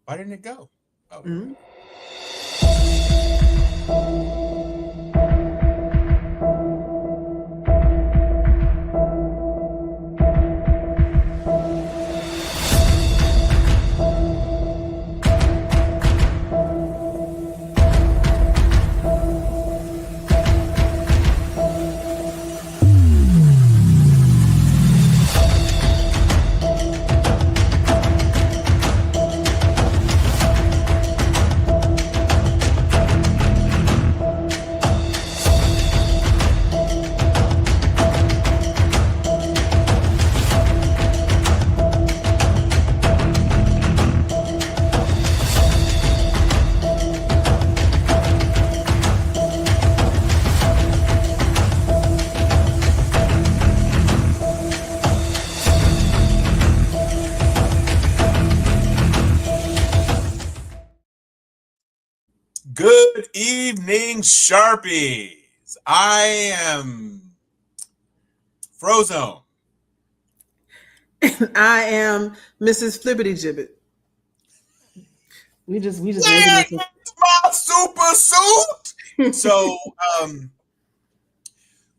Why didn't it go? Oh, here we Mhm. go. Good evening, Sharpies. I am Frozone. I am Mrs. Flippity Gibbet. We just making Yeah, this. it's my super suit. So, um,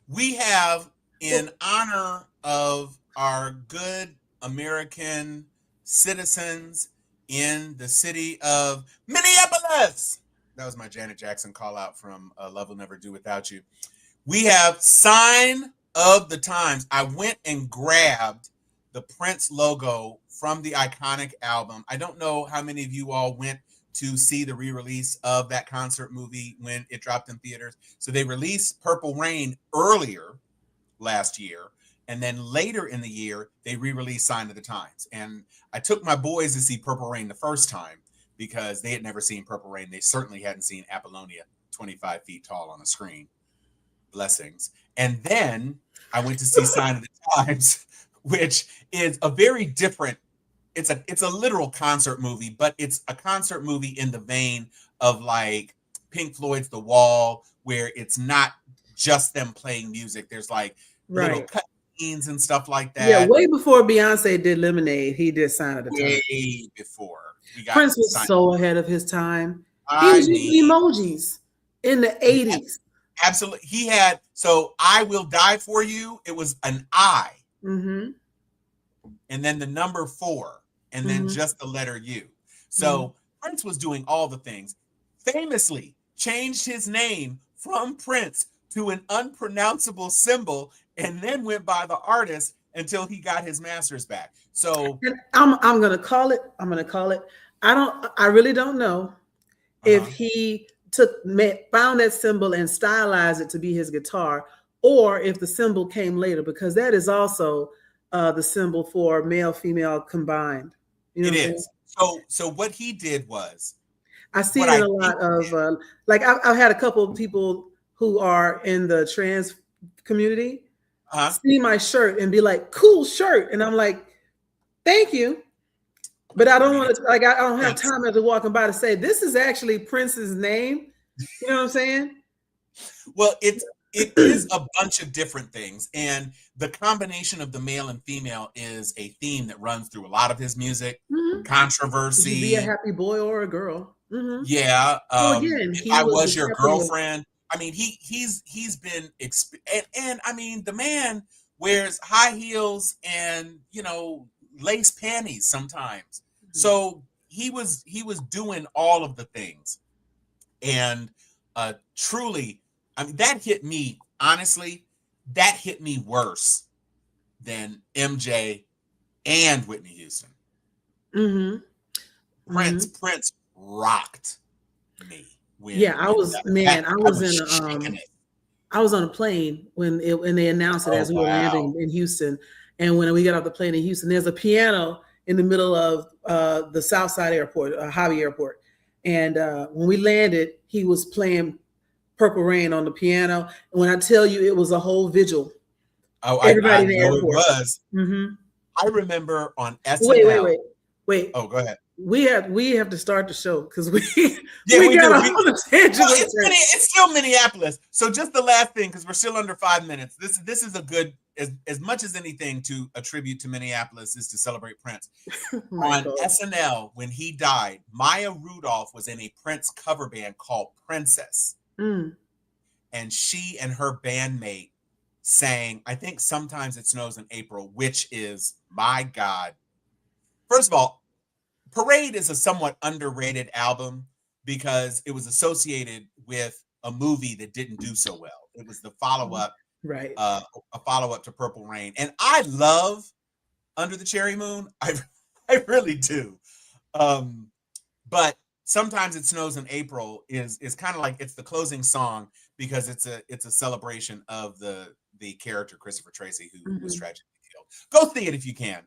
we have, in honor of our good American citizens in the city of Minneapolis. That was my Janet Jackson call out from Love Will Never Do Without You. We have Sign of the Times. I went and grabbed the Prince logo from the iconic album. I don't know how many of you all went to see the re-release of that concert movie when it dropped in theaters. So they released Purple Rain earlier last year, and then later in the year they re-released Sign of the Times. And I took my boys to see Purple Rain the first time because they had never seen Purple Rain. They certainly hadn't seen Apollonia 25 feet tall on a screen. Blessings. And then I went to see Sign of the Times, which is a very different. It's a literal concert movie, but it's a concert movie in the vein of like Pink Floyd's The Wall, where it's not just them playing music. There's like little Right. cut scenes and stuff like Yeah, that. way before Beyonce did Lemonade, he did Sign of the Time. Way before we got Prince was signed. so ahead of his time. He I was using mean, emojis in the yeah, 80s. absolutely. He had so I Will Die for You. It was an I, Mm-hmm. and then the number 4, and then Mm-hmm. just the letter U. Mm-hmm. So Prince was doing all the things. Famously changed his name from Prince to an unpronounceable symbol, and then went by the artist until he got his master's back. So, And I'm gonna call it. I'm gonna call it. I really don't know if uh-huh. he found that symbol and stylized it to be his guitar, or if the symbol came later, because that is also the symbol for male female combined. You know It what I'm saying? is. So what he did was I see what it in I a think lot he of did. like I've had a couple of people who are in the trans community Uh-huh. see my shirt and be like, "Cool shirt," and I'm like, "Thank you." But I I don't mean, want it's to like I don't have Prince. time as to walking by to say this is actually Prince's name. You know what I'm saying? Well, it is a bunch of different things, and the combination of the male and female is a theme that runs through a lot of his music. Mhm. Could you be a Controversy, happy boy or a girl? Hmm. yeah. So again, If he I was was the your captain of. girlfriend, I mean, he's been and I mean, the man wears high heels and lace panties sometimes. So he was doing all of the things, and truly, I mean, that hit me honestly. That hit me worse than MJ and Whitney Houston. Hmm. Prince Hmm. Prince rocked me Yeah, when I was that man. I was shaking it. I was on a plane when they announced it Oh as we were wow. landing in Houston, and when we got off the plane in Houston, there's a piano in the middle of the Southside Airport, Hobby Airport, and when we landed, he was playing Purple Rain on the piano. And when I tell you, it was a whole vigil. Oh, I Everybody in the know it airport. was. Hmm. I remember on Wait, wait, SNL. wait, wait. Oh, go ahead. We have to start the show because we Yeah, we we got do. on a tangent Well, with it's Prince. it's still Minneapolis. So just the last thing, because we're still under 5 minutes. This is a good as much as anything to attribute to Minneapolis is to celebrate Prince. On Michael. SNL, when he died, Maya Rudolph was in a Prince cover band called Princess. And she and her bandmate sang, I think, Sometimes It Snows in April, which is, my God. First of all, Parade is a somewhat underrated album because it was associated with a movie that didn't do so well. It was the follow-up, right? A follow-up to Purple Rain. And I love Under the Cherry Moon. I really do. But Sometimes It Snows in April is kind of like, it's the closing song because it's a celebration of the character Christopher Tracy, who was tragically killed. Go see it if you can.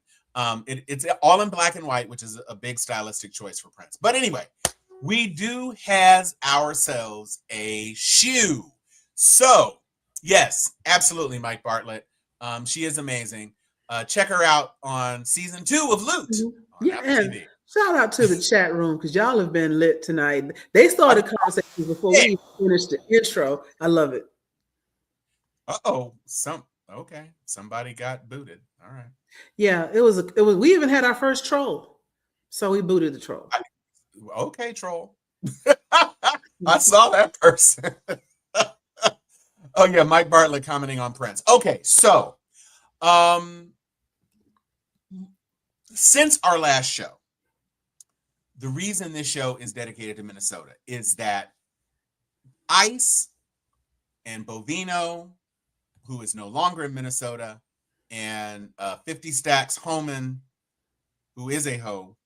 It's all in black and white, which is a big stylistic choice for Prince. But anyway, we do has ourselves a shoe. So yes, absolutely, Mike Bartlett. She is amazing. Check her out on season 2 of Loot on Apple TV. Shout out to the chat room because y'all have been lit tonight. They started conversations before we finished the intro. I love it. Somebody got booted. All right. Yeah, it was. We even had our first troll, so we booted the troll. Okay, troll. I saw that person. Oh yeah, Mike Bartlett commenting on Prince. Okay, so since our last show, the reason this show is dedicated to Minnesota is that Ice and Bovino, who is no longer in Minnesota, and 50 Stacks Homan, who is a hoe,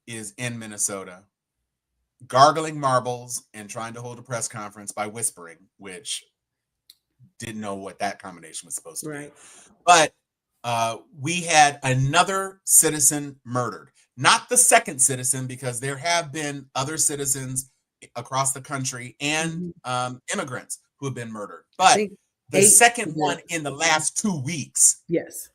is in Minnesota, gargling marbles and trying to hold a press conference by whispering, which didn't know what that combination was supposed to be. But we had another citizen murdered. Not the second citizen, because there have been other citizens across the country and immigrants who have been murdered. But the second one in the last 2 weeks. Yes.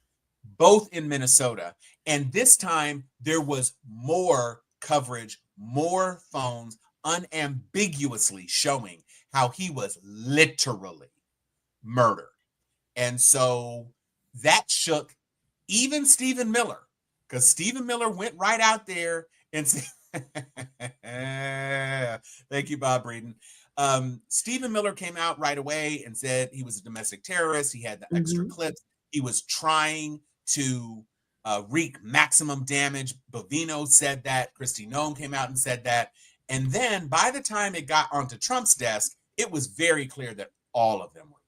Both in Minnesota. And this time there was more coverage, more phones, unambiguously showing how he was literally murdered. And so that shook even Stephen Miller, because Stephen Miller went right out there and said, thank you, Bob Breeden. Stephen Miller came out right away and said he was a domestic terrorist. He had the extra clips. He was trying to wreak maximum damage. Bovino said that. Kristi Noem came out and said that. And then by the time it got onto Trump's desk, it was very clear that all of them were.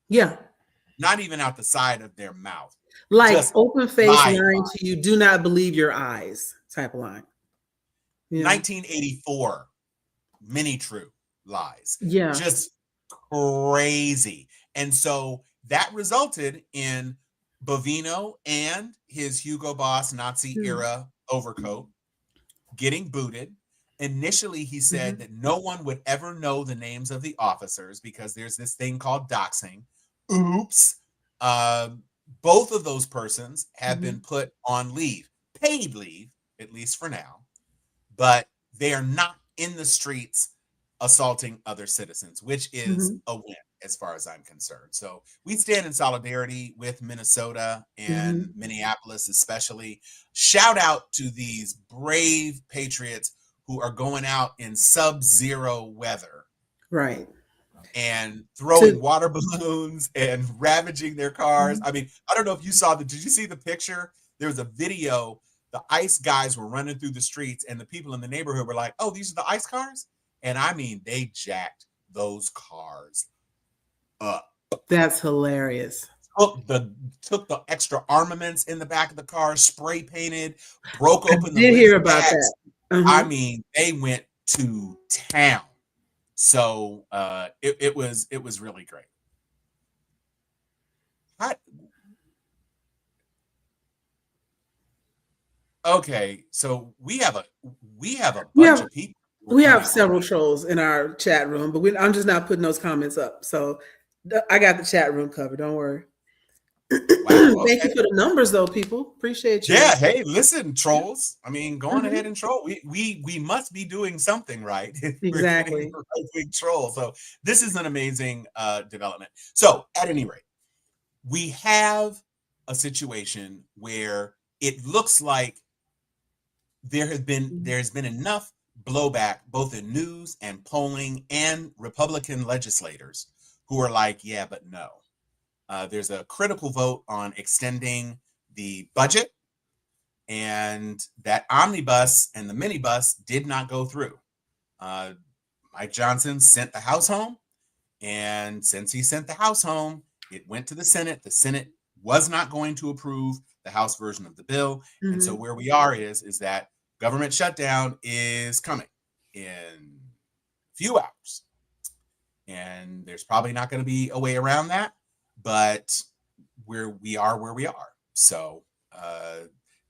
Yeah. Not even out the side of their mouth. Like open face lying to you, do not believe your eyes type of line. Yeah. 1984, many true lies. Yeah. Just crazy. And so that resulted in Bovino and his Hugo Boss Nazi era overcoat getting booted. Initially, he said that no one would ever know the names of the officers because there's this thing called doxing. Oops. Both of those persons have been put on leave, paid leave, at least for now, but they are not in the streets assaulting other citizens, which is a win as far as I'm concerned. So we stand in solidarity with Minnesota and Minneapolis, especially. Shout out to these brave patriots who are going out in sub-zero weather. Right. And throwing water balloons and ravaging their cars. I mean, I don't know if you saw did you see the picture? There was a video. The ICE guys were running through the streets and the people in the neighborhood were like, oh, these are the ICE cars? And I mean, they jacked those cars up. That's hilarious. Took the extra armaments in the back of the car, spray painted, broke open the did hear about that. I mean, they went to town. So it was really great. Okay, so we have a bunch of people. We have several trolls in our chat room, but I'm just not putting those comments up. So I got the chat room covered. Don't worry. Wow, Thank you for the numbers, though, people. Appreciate you. Yeah. Hey, listen, trolls. I mean, go on ahead and troll. We must be doing something right. Exactly. Big troll. So this is an amazing development. So at any rate, we have a situation where it looks like there's been enough blowback, both in news and polling, and Republican legislators who are like, yeah, but no. There's a critical vote on extending the budget, and that omnibus and the minibus did not go through. Mike Johnson sent the House home, and since he sent the House home, it went to the Senate. The Senate was not going to approve the House version of the bill. Mm-hmm. And so where we are is that government shutdown is coming in a few hours. And there's probably not going to be a way around that, but we are where we are. So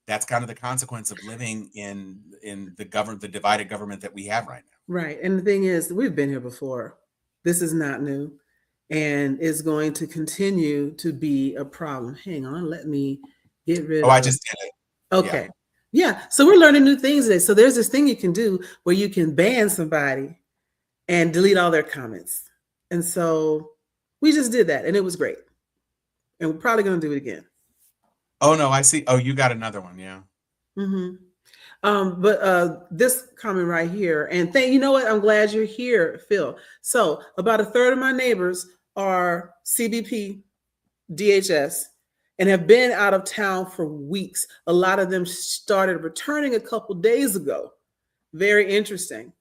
that's kind of the consequence of living in the divided government that we have right now. Right. And the thing is, we've been here before. This is not new, and is going to continue to be a problem. Hang on, let me get rid of it. I just did it. Okay. Yeah. So we're learning new things today. So there's this thing you can do where you can ban somebody and delete all their comments. And so we just did that, and it was great. And we're probably going to do it again. Oh, no, I see. Oh, you got another one. Yeah. Mm-hmm. But this comment right here, and you know what? I'm glad you're here, Phil. So about a third of my neighbors are CBP, DHS, and have been out of town for weeks. A lot of them started returning a couple days ago. Very interesting.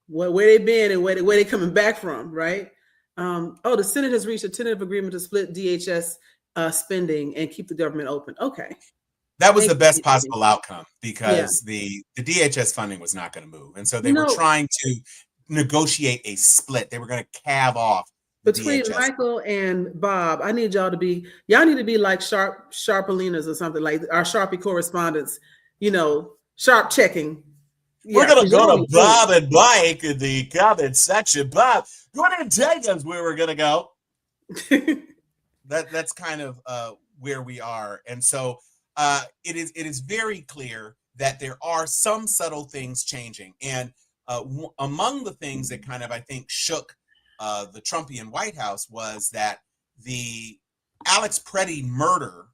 Where they've been and where they coming back from, right? The Senate has reached a tentative agreement to split DHS spending and keep the government open. Okay. That was the best possible outcome, because the DHS funding was not going to move. And so they were trying to negotiate a split. They were going to calve off between DHS. Michael and Bob. I need y'all need to be like Sharpalinas or something, like our Sharpie correspondents, sharp checking. We're going to go to Bob and Mike in the comment section. Bob, go ahead and take us where we're going to go. That's kind of where we are. And so it is very clear that there are some subtle things changing. And among the things that kind of, I think, shook the Trumpian White House was that the Alex Preddy murder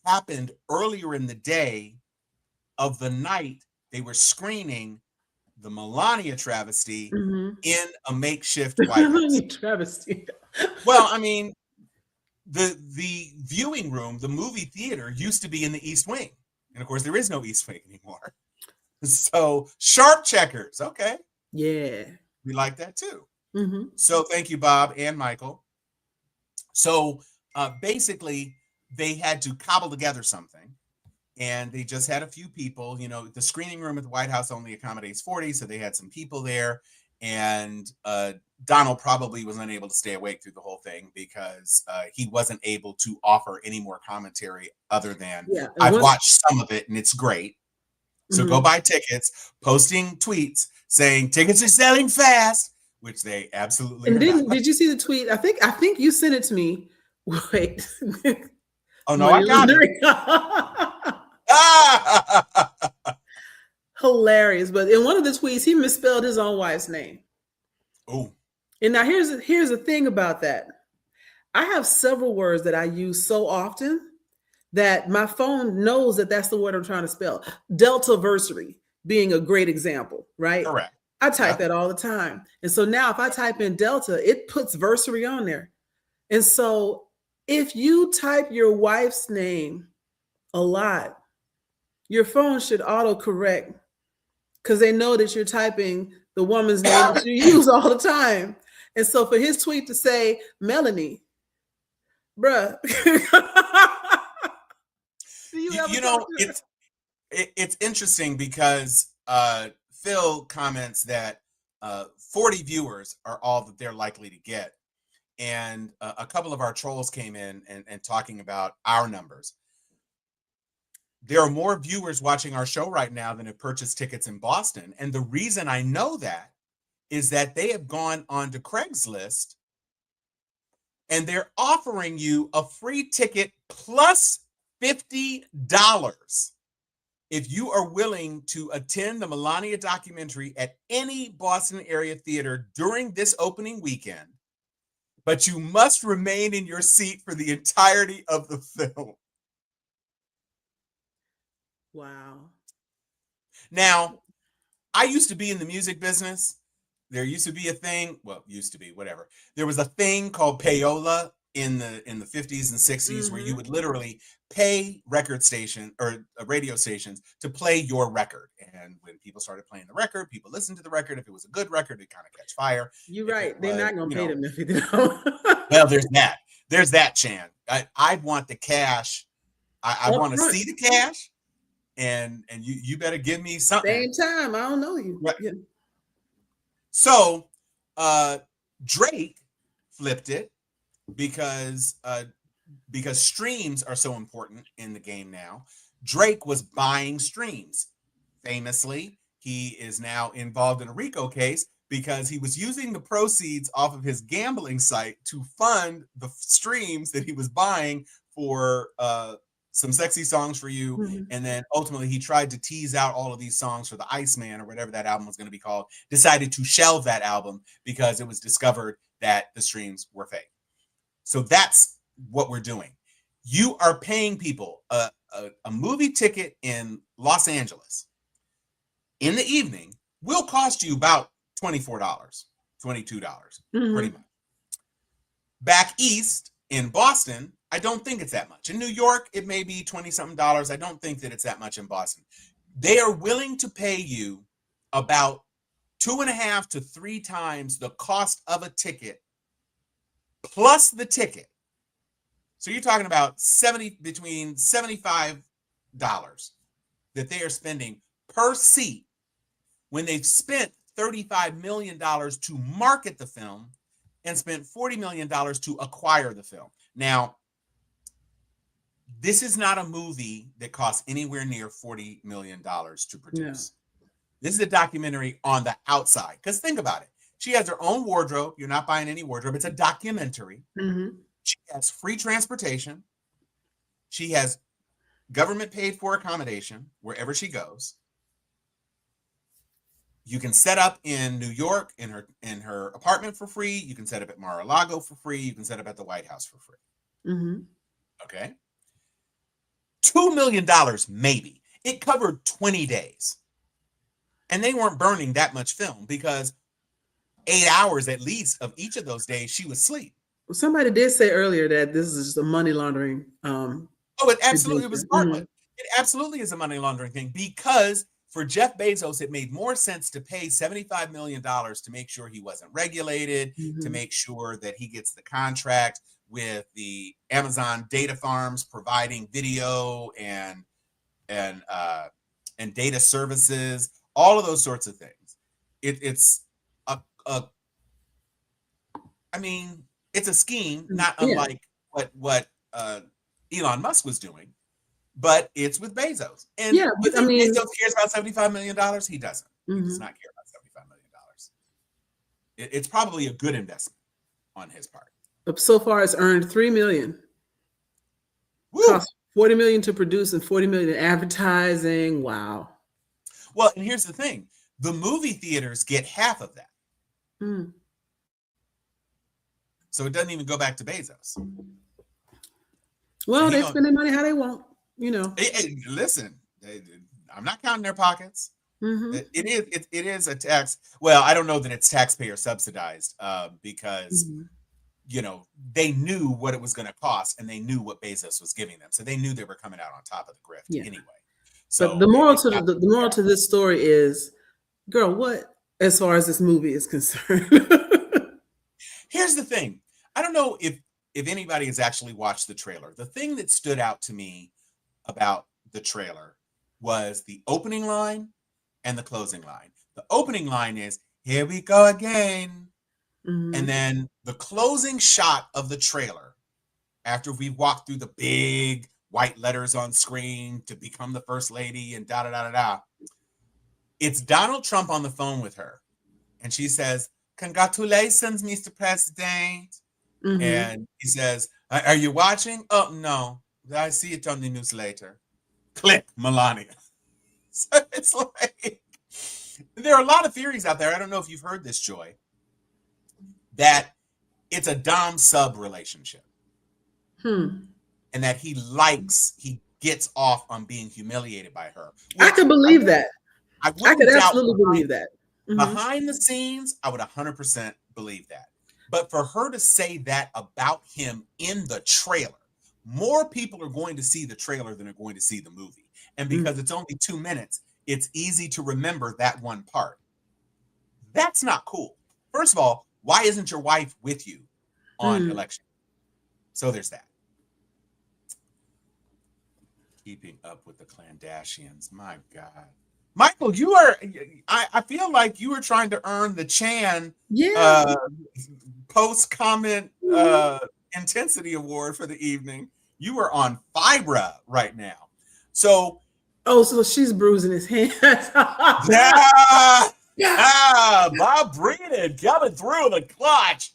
happened earlier in the day of the night they were screening the Melania travesty in a makeshift White House. Travesty. Well, I mean, the viewing room, the movie theater, used to be in the East Wing. And of course, there is no East Wing anymore. So sharp checkers. Okay. Yeah. We like that too. Mm-hmm. So thank you, Bob and Michael. So basically, they had to cobble together something. And they just had a few people. The screening room at the White House only accommodates 40. So they had some people there. And Donald probably was unable to stay awake through the whole thing because he wasn't able to offer any more commentary other than I've watched some of it and it's great. So go buy tickets, posting tweets saying tickets are selling fast, which they absolutely are. And did you see the tweet? I think you sent it to me. Wait. Oh no, I got it. Hilarious. But in one of the tweets, he misspelled his own wife's name. Oh. And now here's the thing about that. I have several words that I use so often that my phone knows that that's the word I'm trying to spell. Deltaversary being a great example, right? Correct. I type that all the time. And so now if I type in Delta, it puts versary on there. And so if you type your wife's name a lot, your phone should autocorrect because they know that you're typing the woman's name that you use all the time. And so for his tweet to say Melanie, bruh. It's interesting because Phil comments that 40 viewers are all that they're likely to get. And a couple of our trolls came in and talking about our numbers. There are more viewers watching our show right now than have purchased tickets in Boston. And the reason I know that is that they have gone onto Craigslist and they're offering you a free ticket plus $50 if you are willing to attend the Melania documentary at any Boston area theater during this opening weekend. but you must remain in your seat for the entirety of the film. Wow. Now, I used to be in the music business. There used to be a thing, well, used to be, whatever. There was a thing called payola in the 50s and 60s where you would literally pay record station or radio stations to play your record. And when people started playing the record, people listened to the record. If it was a good record, it kind of catch fire. You're If right. it They're was, not going to pay them if they well, there's that. There's that, Chan. I want the cash. I want to see the cash. And you better give me something. Same time, I don't know you. Right. Yeah. So Drake flipped it because streams are so important in the game now. Drake was buying streams. Famously, he is now involved in a RICO case because he was using the proceeds off of his gambling site to fund the streams that he was buying for Some Sexy Songs for You. And then ultimately he tried to tease out all of these songs for the Iceman or whatever that album was going to be called, decided to shelve that album because it was discovered that the streams were fake. So that's what we're doing. You are paying people a movie ticket in Los Angeles in the evening will cost you about $24, $22, pretty much. Back east in Boston, I don't think it's that much. In New York, it may be $20-something. I don't think that it's that much in Boston. They are willing to pay you about 2.5 to 3 times the cost of a ticket plus the ticket. So you're talking about between $75 that they are spending per seat when they've spent $35 million to market the film and spent $40 million to acquire the film. Now, this is not a movie that costs anywhere near $40 million to produce. No. This is a documentary on the outside. Because think about it. She has her own wardrobe. You're not buying any wardrobe. It's a documentary. She has free transportation. She has government paid for accommodation wherever she goes. You can set up in New York in her apartment for free. You can set up at Mar-a-Lago for free. You can set up at the White House for free. Okay. $2 million, maybe. It covered 20 days. And they weren't burning that much film because 8 hours at least of each of those days she was asleep. Well, somebody did say earlier that this is just a money laundering. It absolutely was part of it. It absolutely is a money laundering thing because for Jeff Bezos, it made more sense to pay $75 million to make sure he wasn't regulated, to make sure that he gets the contract with the Amazon data farms providing video and data services, all of those sorts of things. It's a scheme, not unlike what Elon Musk was doing, but it's with Bezos. And Bezos cares about $75 million? He doesn't. He does not care about $75 million. It's probably a good investment on his part. So far, it's earned $3 million. Cost $40 million to produce and $40 million in advertising. Wow. Well, and here's the thing: the movie theaters get half of that. So it doesn't even go back to Bezos. Well, they're spending money how they want, Hey, listen, I'm not counting their pockets. It is a tax. Well, I don't know that it's taxpayer subsidized because they knew what it was going to cost and they knew what Bezos was giving them, so they knew they were coming out on top of the grift anyway. So but the moral to this story is, girl, what as far as this movie is concerned. Here's the thing. I don't know if anybody has actually watched the trailer. The thing that stood out to me about the trailer was the opening line and the closing line. The opening line is, "Here we go again." And then the closing shot of the trailer, after we walk through the big white letters on screen to become the first lady and da-da-da-da-da, it's Donald Trump on the phone with her. And she says, "Congratulations, Mr. President." And he says, "Are you watching?" "Oh, no. I see it on the news later." Click, Melania. So it's like, there are a lot of theories out there. I don't know if you've heard this, Joy, that it's a dom sub relationship, Hmm. and that he gets off on being humiliated by her. I could believe that. I I could wouldn't doubt absolutely believe that. behind the scenes. I would 100% believe that. But for her to say that about him in the trailer, more people are going to see the trailer than are going to see the movie. And because it's only 2 minutes, it's easy to remember that one part. That's not cool. First of all, why isn't your wife with you on election? So there's that. Keeping up with the Kardashians. My God. Michael, I feel like you were trying to earn the Chan post-comment intensity award for the evening. You were on Fibra right now. So she's bruising his hands. Bob Brennan coming through the clutch.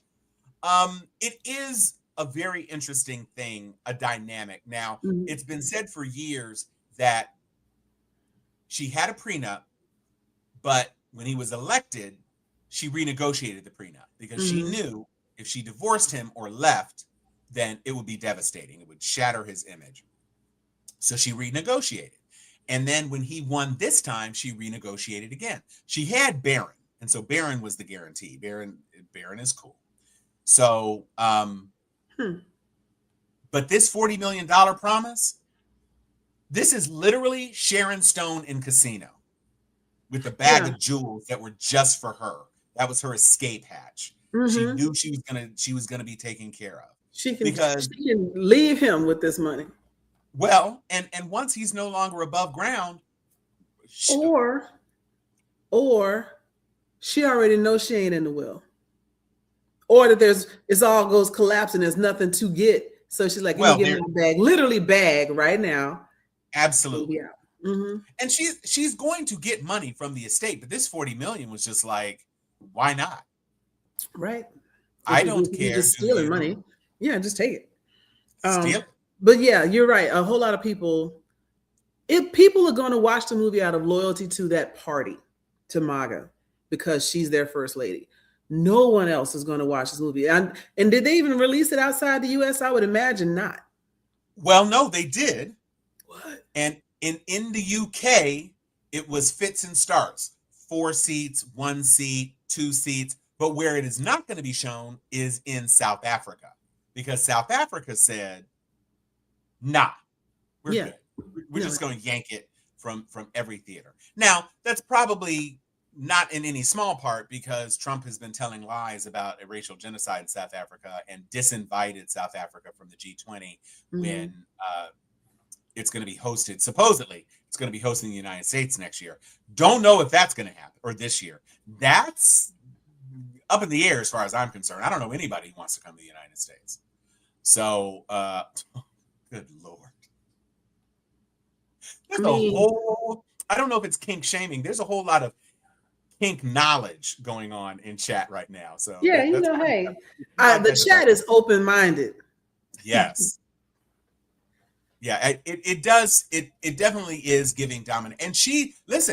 It is a very interesting thing, a dynamic. Now, it's been said for years that she had a prenup, but when he was elected, she renegotiated the prenup because she knew if she divorced him or left, then it would be devastating. It would shatter his image. So she renegotiated. And then when he won this time, she renegotiated again. She had Barron. And so Barron was the guarantee. Barron is cool. So, but this $40 million promise, this is literally Sharon Stone in Casino with a bag of jewels that were just for her. That was her escape hatch. She knew she was gonna be taken care of. She can leave him with this money. Well, and once he's no longer above ground, or she already knows she ain't in the will, or that it all goes collapsing. There's nothing to get, so she's like, "You get my bag, literally bag right now." Absolutely. Yeah. And she's going to get money from the estate, but this $40 million was just like, why not? Right. I don't care. Just stealing money. Yeah, just take it. Steal. But yeah, you're right. A whole lot of people, if people are going to watch the movie out of loyalty to that party, to MAGA, because she's their first lady. No one else is going to watch this movie. And did they even release it outside the US? I would imagine not. Well, no, they did. What? And in the UK, it was fits and starts. 4 seats, 1 seat, 2 seats. But where it is not going to be shown is in South Africa. Because South Africa said, nah, we're good. We're just going to yank it from every theater. Now, that's probably not in any small part because Trump has been telling lies about a racial genocide in South Africa and disinvited South Africa from the G20 when it's going to be hosted. Supposedly, it's going to be hosting the United States next year. Don't know if that's going to happen, or this year. That's up in the air as far as I'm concerned. I don't know anybody who wants to come to the United States. So, good Lord. There's I don't know if it's kink shaming. There's a whole lot of kink knowledge going on in chat right now. So yeah, the chat is open-minded. Yes. Yeah, it does. It definitely is giving dominant. And that's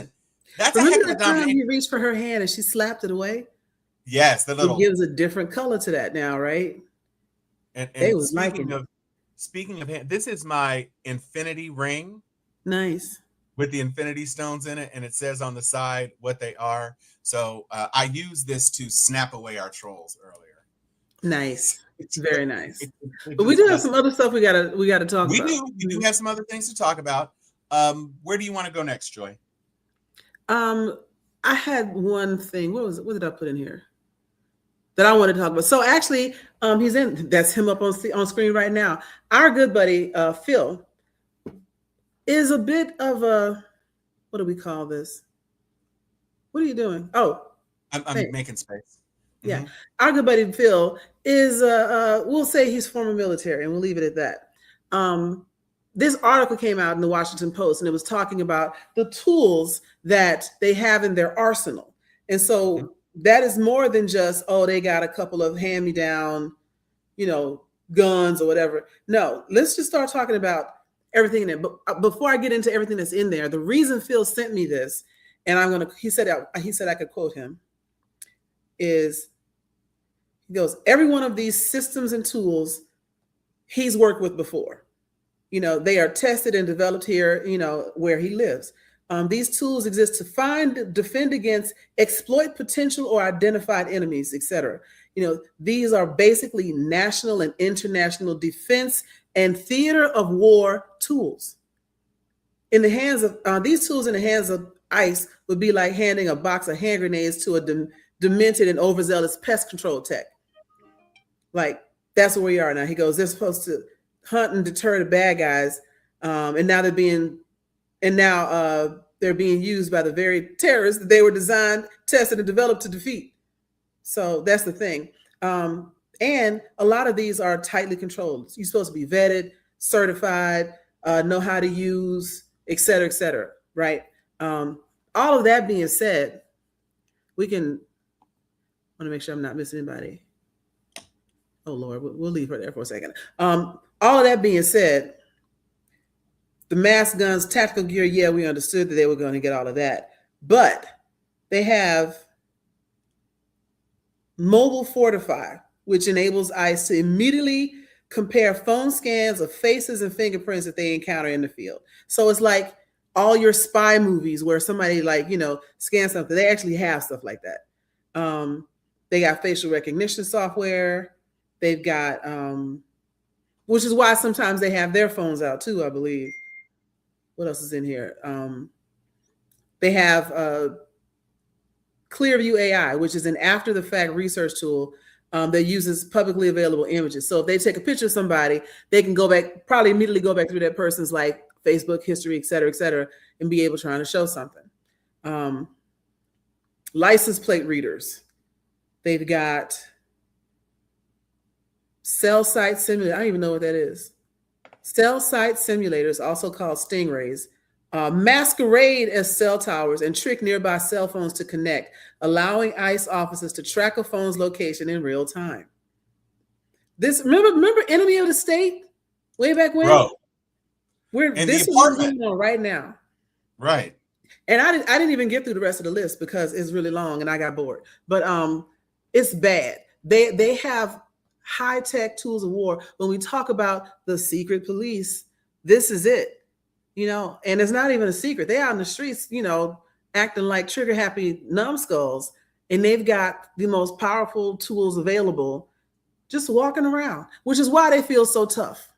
a heck of a dominant. He reached for her hand and she slapped it away. Yes, it gives a different color to that now, right? And they was speaking of hand, this is my infinity ring. Nice. With the infinity stones in it, and it says on the side what they are. So I used this to snap away our trolls earlier. Nice. It's very nice. But we do have some other stuff we gotta talk about. We do have some other things to talk about. Where do you want to go next, Joy? I had one thing. What did I put in here that I want to talk about? So actually, that's him up on screen right now. Our good buddy Phil is a bit of a, what do we call this? What are you doing? Oh, I'm making space. Yeah. Our good buddy Phil is, we'll say he's former military, and we'll leave it at that. This article came out in the Washington Post, and it was talking about the tools that they have in their arsenal. And so that is more than just, they got a couple of hand-me-down, guns or whatever. No, let's just start talking about everything in there. But before I get into everything that's in there, the reason Phil sent me this, and he said I could quote him, is He goes, every one of these systems and tools he's worked with before. They are tested and developed here, where he lives. These tools exist to find, defend against, exploit potential or identified enemies, etc. These are basically national and international defense and theater of war tools. In the hands of these tools, in the hands of ICE, would be like handing a box of hand grenades to a demented and overzealous pest control tech. Like, that's where we are now. He goes, they're supposed to hunt and deter the bad guys, and now they're being used by the very terrorists that they were designed, tested, and developed to defeat. So that's the thing. And a lot of these are tightly controlled. You're supposed to be vetted, certified, know how to use, et cetera, right? All of that being said, I want to make sure I'm not missing anybody. Oh, Lord, we'll leave her there for a second. All of that being said, the mask, guns, tactical gear, yeah, we understood that they were going to get all of that. But they have Mobile Fortify, which enables ICE to immediately compare phone scans of faces and fingerprints that they encounter in the field. So it's like all your spy movies where somebody scans something. They actually have stuff like that. They got facial recognition software. They've got, which is why sometimes they have their phones out too, I believe. What else is in here? They have Clearview AI, which is an after-the-fact research tool that uses publicly available images. So if they take a picture of somebody, they can probably immediately go back through that person's Facebook history, et cetera, and be able to try to show something. License plate readers. They've got cell site simulators. I don't even know what that is. Cell site simulators, also called stingrays, masquerade as cell towers and trick nearby cell phones to connect, allowing ICE officers to track a phone's location in real time. This remember Enemy of the State way back when? Bro. This is what's going on right now. Right. And I didn't even get through the rest of the list because it's really long and I got bored. But it's bad. They have high-tech tools of war. When we talk about the secret police, this is it. And it's not even a secret. They're out in the streets, acting like trigger-happy numbskulls, and they've got the most powerful tools available just walking around, which is why they feel so tough.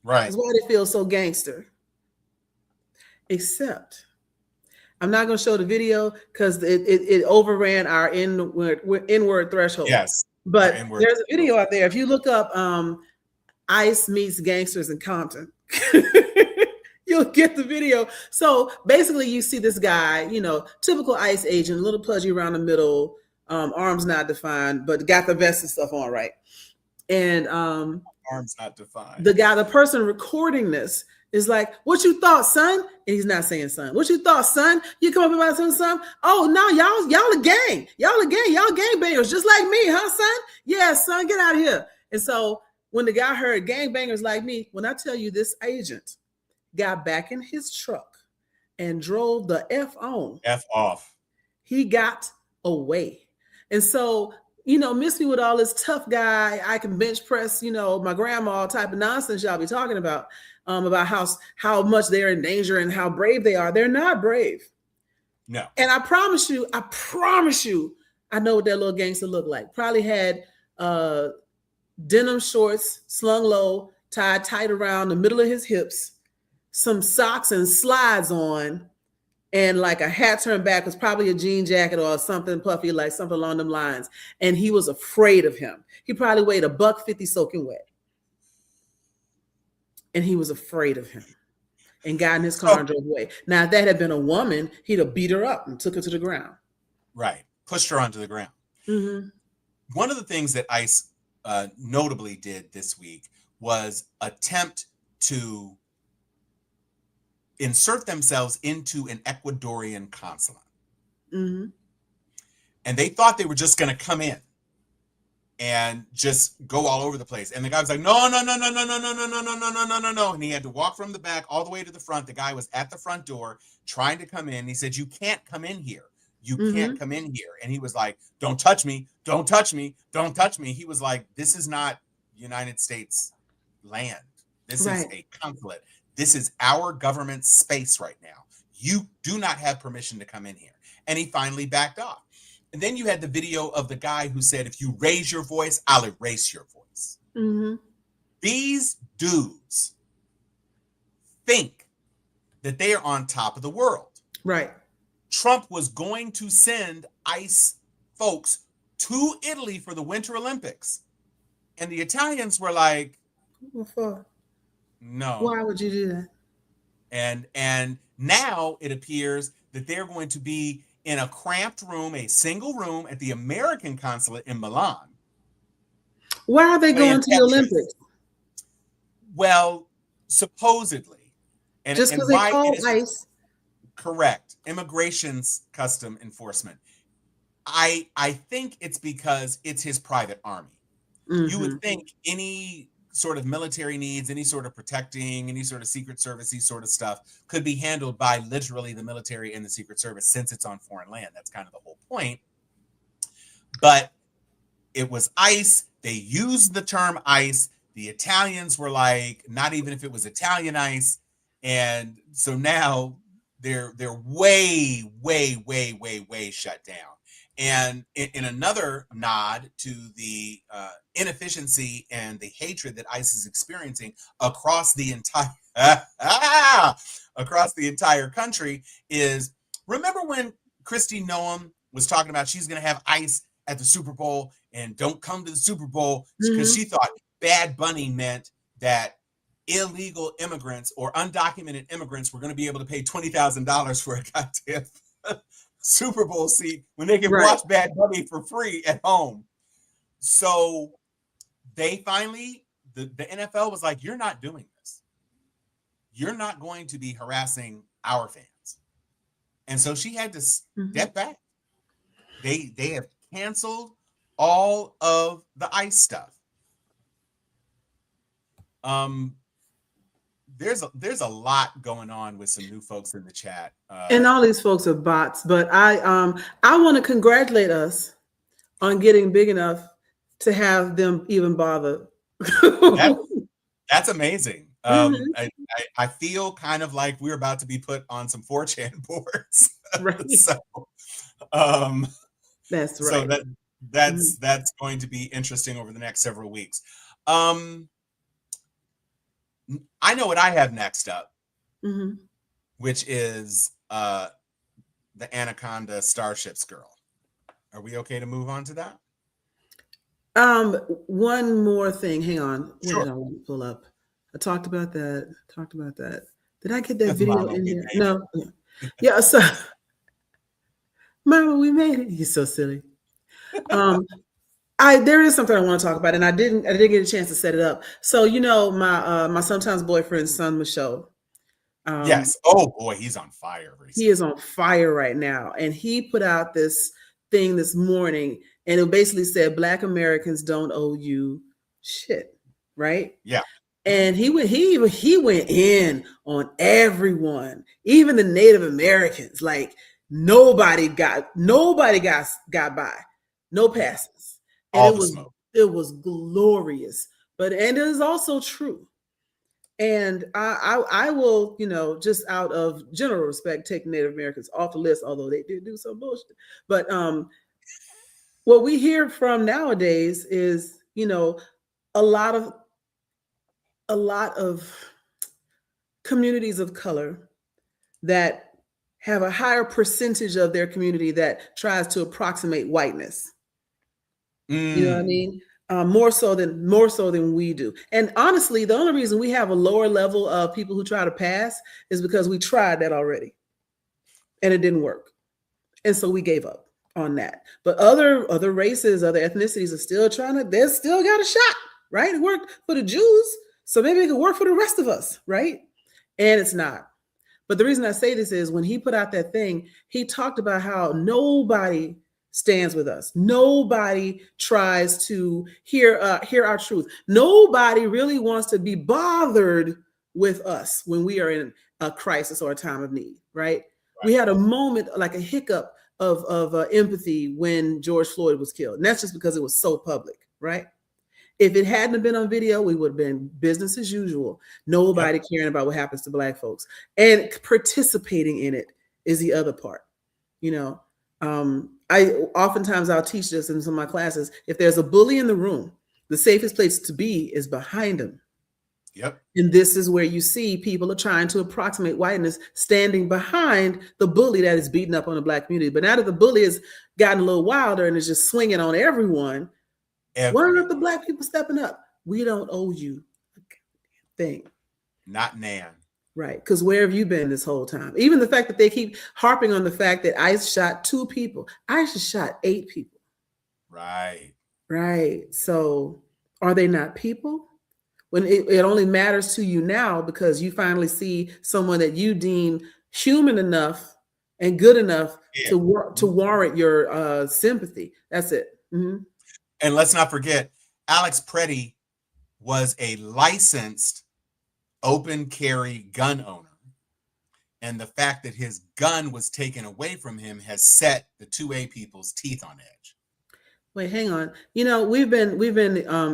Right. That's why they feel so gangster. Except, I'm not going to show the video because it overran our inward threshold. Yes. But there's a video out there. If you look up ICE meets gangsters in Compton, you'll get the video. So basically you see this guy, typical ICE agent, a little pudgy around the middle, arms not defined, but got the vest and stuff on, right? And arms not defined. The person recording this is like, what you thought, son? And he's not saying son. What you thought, son? You come up about son? Oh, no, y'all a gang. Y'all gangbangers, just like me, huh, son? Yeah, son, get out of here. And so when the guy heard gangbangers like me, when I tell you this agent got back in his truck and drove the F off. He got away. And so, miss me with all this tough guy, I can bench press, my grandma type of nonsense y'all be talking about how much they're in danger and how brave they are. They're not brave. No. And I promise you, I know what that little gangster looked like. Probably had denim shorts slung low, tied tight around the middle of his hips, some socks and slides on, and like a hat turned back, was probably a jean jacket or something puffy, like something along them lines. And he was afraid of him. He probably weighed $150 soaking wet. And he was afraid of him and got in his car and drove away. Now, if that had been a woman, he'd have beat her up and took her to the ground. Right. Pushed her onto the ground. Mm-hmm. One of the things that ICE notably did this week was attempt to insert themselves into an Ecuadorian consulate. Mm-hmm. And they thought they were just going to come in and just go all over the place. And the guy was like, no. And he had to walk from the back all the way to the front. The guy was at the front door trying to come in. He said, you can't come in here. You can't come in here. And he was like, don't touch me, don't touch me, don't touch me. He was like, this is not United States land. This is a consulate. This is our government space right now. You do not have permission to come in here. And he finally backed off. And then you had the video of the guy who said, if you raise your voice, I'll erase your voice. These dudes think that they are on top of the world. Right. Trump was going to send ICE folks to Italy for the Winter Olympics. And the Italians were like, what for? No. Why would you do that? And now it appears that they're going to be in a cramped room, a single room at the American consulate in Milan. Why are they going to the Olympics? Well, supposedly. And just because they call ICE. Correct. Immigration's custom enforcement. I think it's because it's his private army. You would think any sort of military needs, any sort of protecting, any sort of Secret Service-y sort of stuff could be handled by literally the military and the Secret Service since it's on foreign land. That's kind of the whole point. But it was ICE. They used the term ICE. The Italians were like, not even if it was Italian ICE. And so now they're way shut down. And in another nod to the inefficiency and the hatred that ICE is experiencing across the entire country is, remember when Kristi Noem was talking about she's going to have ICE at the Super Bowl and don't come to the Super Bowl because she thought Bad Bunny meant that illegal immigrants or undocumented immigrants were going to be able to pay $20,000 for a goddamn Super Bowl seat when they can watch Bad Bunny for free at home. So they finally, the NFL was like, you're not doing this. You're not going to be harassing our fans. And so she had to step back. They have canceled all of the ICE stuff. There's a lot going on with some new folks in the chat, and all these folks are bots. But I want to congratulate us on getting big enough to have them even bother. That's amazing. I feel kind of like we're about to be put on some 4chan boards. Right. So, that's right. So that's going to be interesting over the next several weeks. I know what I have next up, which is the Anaconda Starships girl. Are we okay to move on to that? One more thing. Hang on. Sure. What did I want to pull up? I talked about that. Did I get that video in here? No. Yeah. So, Mama, we made it. You're so silly. There is something I want to talk about, and I didn't get a chance to set it up. So, you know, my sometimes boyfriend's son, Michaud. Yes. Oh boy, he's on fire. Recently. He is on fire right now, and he put out this thing this morning, and it basically said Black Americans don't owe you shit, right? Yeah. And he went in on everyone, even the Native Americans. Like nobody got by, no passes. And it was glorious, and it is also true. And I will, you know, just out of general respect, take Native Americans off the list, although they did do some bullshit. But what we hear from nowadays is, you know, a lot of communities of color that have a higher percentage of their community that tries to approximate whiteness. You know what I mean? More so than we do. And honestly, the only reason we have a lower level of people who try to pass is because we tried that already and it didn't work. And so we gave up on that. But other races, other ethnicities are still they still got a shot, right? It worked for the Jews, so maybe it could work for the rest of us, right? And it's not. But the reason I say this is when he put out that thing, he talked about how nobody stands with us. Nobody tries to hear our truth. Nobody really wants to be bothered with us when we are in a crisis or a time of need, right? We had a moment, like a hiccup of empathy when George Floyd was killed. And that's just because it was so public, right? If it hadn't been on video, we would have been business as usual. Nobody caring about what happens to Black folks. And participating in it is the other part. You know, I oftentimes I'll teach this in some of my classes. If there's a bully in the room, the safest place to be is behind him. Yep. And this is where you see people are trying to approximate whiteness, standing behind the bully that is beating up on the Black community. But now that the bully has gotten a little wilder and is just swinging on everyone, why aren't the Black people stepping up? We don't owe you a thing. Not Nan. Right. Because where have you been this whole time? Even the fact that they keep harping on the fact that ICE shot 2 people. ICE has shot 8 people. Right. Right. So are they not people? When it only matters to you now because you finally see someone that you deem human enough and good enough to warrant your sympathy. That's it. Mm-hmm. And let's not forget, Alex Preddy was a licensed open carry gun owner. And the fact that his gun was taken away from him has set the 2A people's teeth on edge. Wait, hang on. You know, we've been